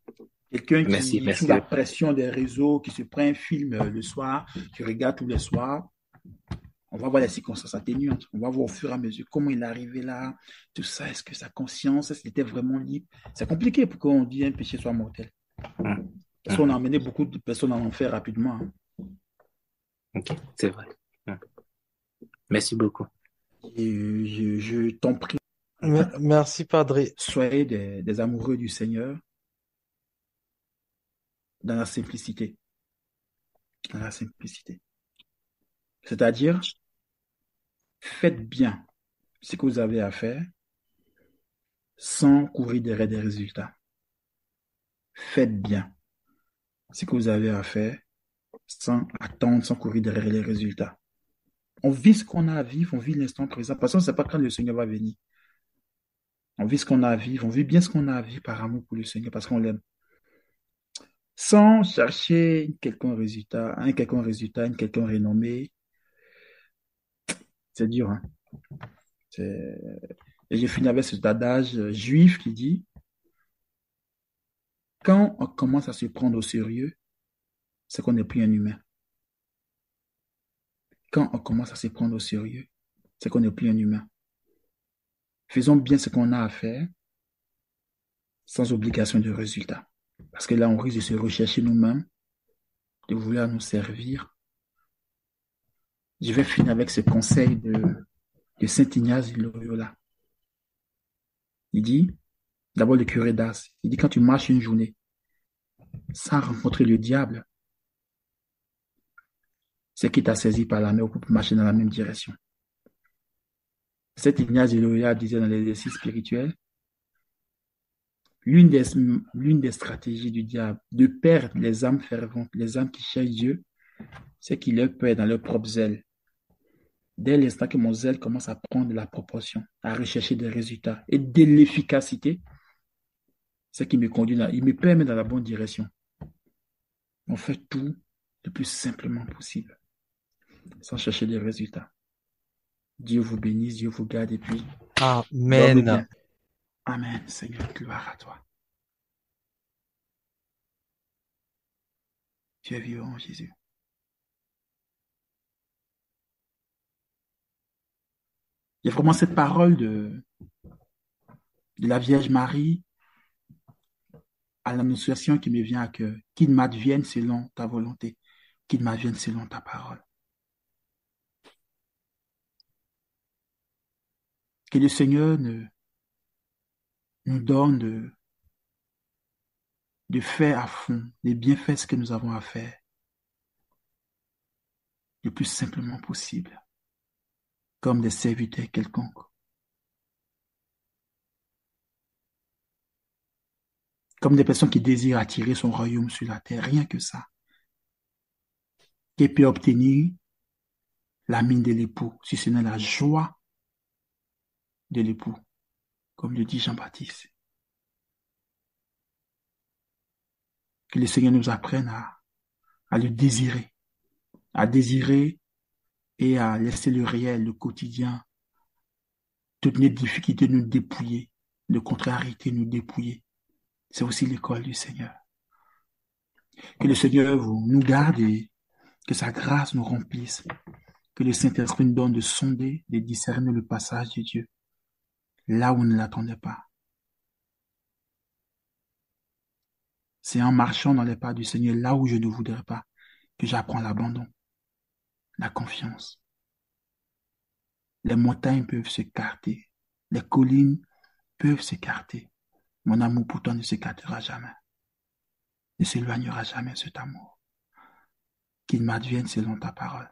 Quelqu'un Merci, qui, sous merci. la pression des réseaux, qui se prend un film le soir, qui regarde tous les soirs, on va voir les circonstances atténuantes. On va voir au fur et à mesure comment il est arrivé là, tout ça. Est-ce que sa conscience, est-ce qu'il était vraiment libre? C'est compliqué pour qu'on dise un péché soit mortel. Mhm, Parce qu'on a mhm, amené beaucoup de personnes en enfer rapidement, hein. ok, c'est vrai. Mhm. Merci beaucoup. Et je t'en prie, Merci, Padre. soyez des amoureux du Seigneur dans la simplicité. Dans la simplicité. C'est-à-dire, faites bien ce que vous avez à faire sans courir derrière des résultats. Faites bien ce que vous avez à faire sans attendre, sans courir derrière les résultats. On vit ce qu'on a à vivre, on vit l'instant présent. Parce qu'on ne sait pas quand le Seigneur va venir. On vit ce qu'on a à vivre, on vit bien ce qu'on a à vivre par amour pour le Seigneur, parce qu'on l'aime. Sans chercher un quelconque résultat, une quelconque renommée. C'est dur, hein. Et j'ai fini avec cet adage juif qui dit, quand on commence à se prendre au sérieux, c'est qu'on n'est plus un humain. Quand on commence à se prendre au sérieux, c'est qu'on n'est plus un humain. Faisons bien ce qu'on a à faire, sans obligation de résultat. Parce que là, on risque de se rechercher nous-mêmes, de vouloir nous servir. Je vais finir avec ce conseil de Saint Ignace de Loyola. Il dit, d'abord le curé d'Ars, il dit quand tu marches une journée sans rencontrer le diable, c'est qu'il t'a saisi par la main pour marcher dans la même direction. Saint Ignace de Loyola disait dans l'exercice spirituel, l'une des stratégies du diable de perdre les âmes ferventes, les âmes qui cherchent Dieu, c'est qu'il leur perd dans leur propre zèle. Dès l'instant que mon zèle commence à prendre de la proportion, à rechercher des résultats et de l'efficacité, c'est qui me conduit là, il me permet dans la bonne direction. On fait tout le plus simplement possible, sans chercher des résultats. Dieu vous bénisse, Dieu vous garde et puis dormez bien. Amen. Amen, Seigneur, gloire à toi. Tu es vivant, Jésus. Il y a vraiment cette parole de la Vierge Marie à l'Annonciation qui me vient à cœur. Qu'il m'advienne selon ta volonté, qu'il m'advienne selon ta parole. Que le Seigneur nous donne de faire à fond, de bien faire ce que nous avons à faire, le plus simplement possible, comme des serviteurs quelconques. Comme des personnes qui désirent attirer son royaume sur la terre, rien que ça. Qui peut obtenir la mine de l'époux, si ce n'est la joie de l'époux, comme le dit Jean-Baptiste. Que le Seigneur nous apprenne à le désirer, à désirer et à laisser le réel, le quotidien, toutes les difficultés nous dépouiller, les contrariétés nous dépouiller. C'est aussi l'école du Seigneur. Que le Seigneur nous garde et que sa grâce nous remplisse. Que le Saint-Esprit nous donne de sonder, de discerner le passage de Dieu, là où on ne l'attendait pas. C'est en marchant dans les pas du Seigneur, là où je ne voudrais pas, que j'apprends l'abandon, la confiance. Les montagnes peuvent s'écarter, les collines peuvent s'écarter. Mon amour pour toi ne s'écartera jamais, ne s'éloignera jamais cet amour. Qu'il m'advienne selon ta parole.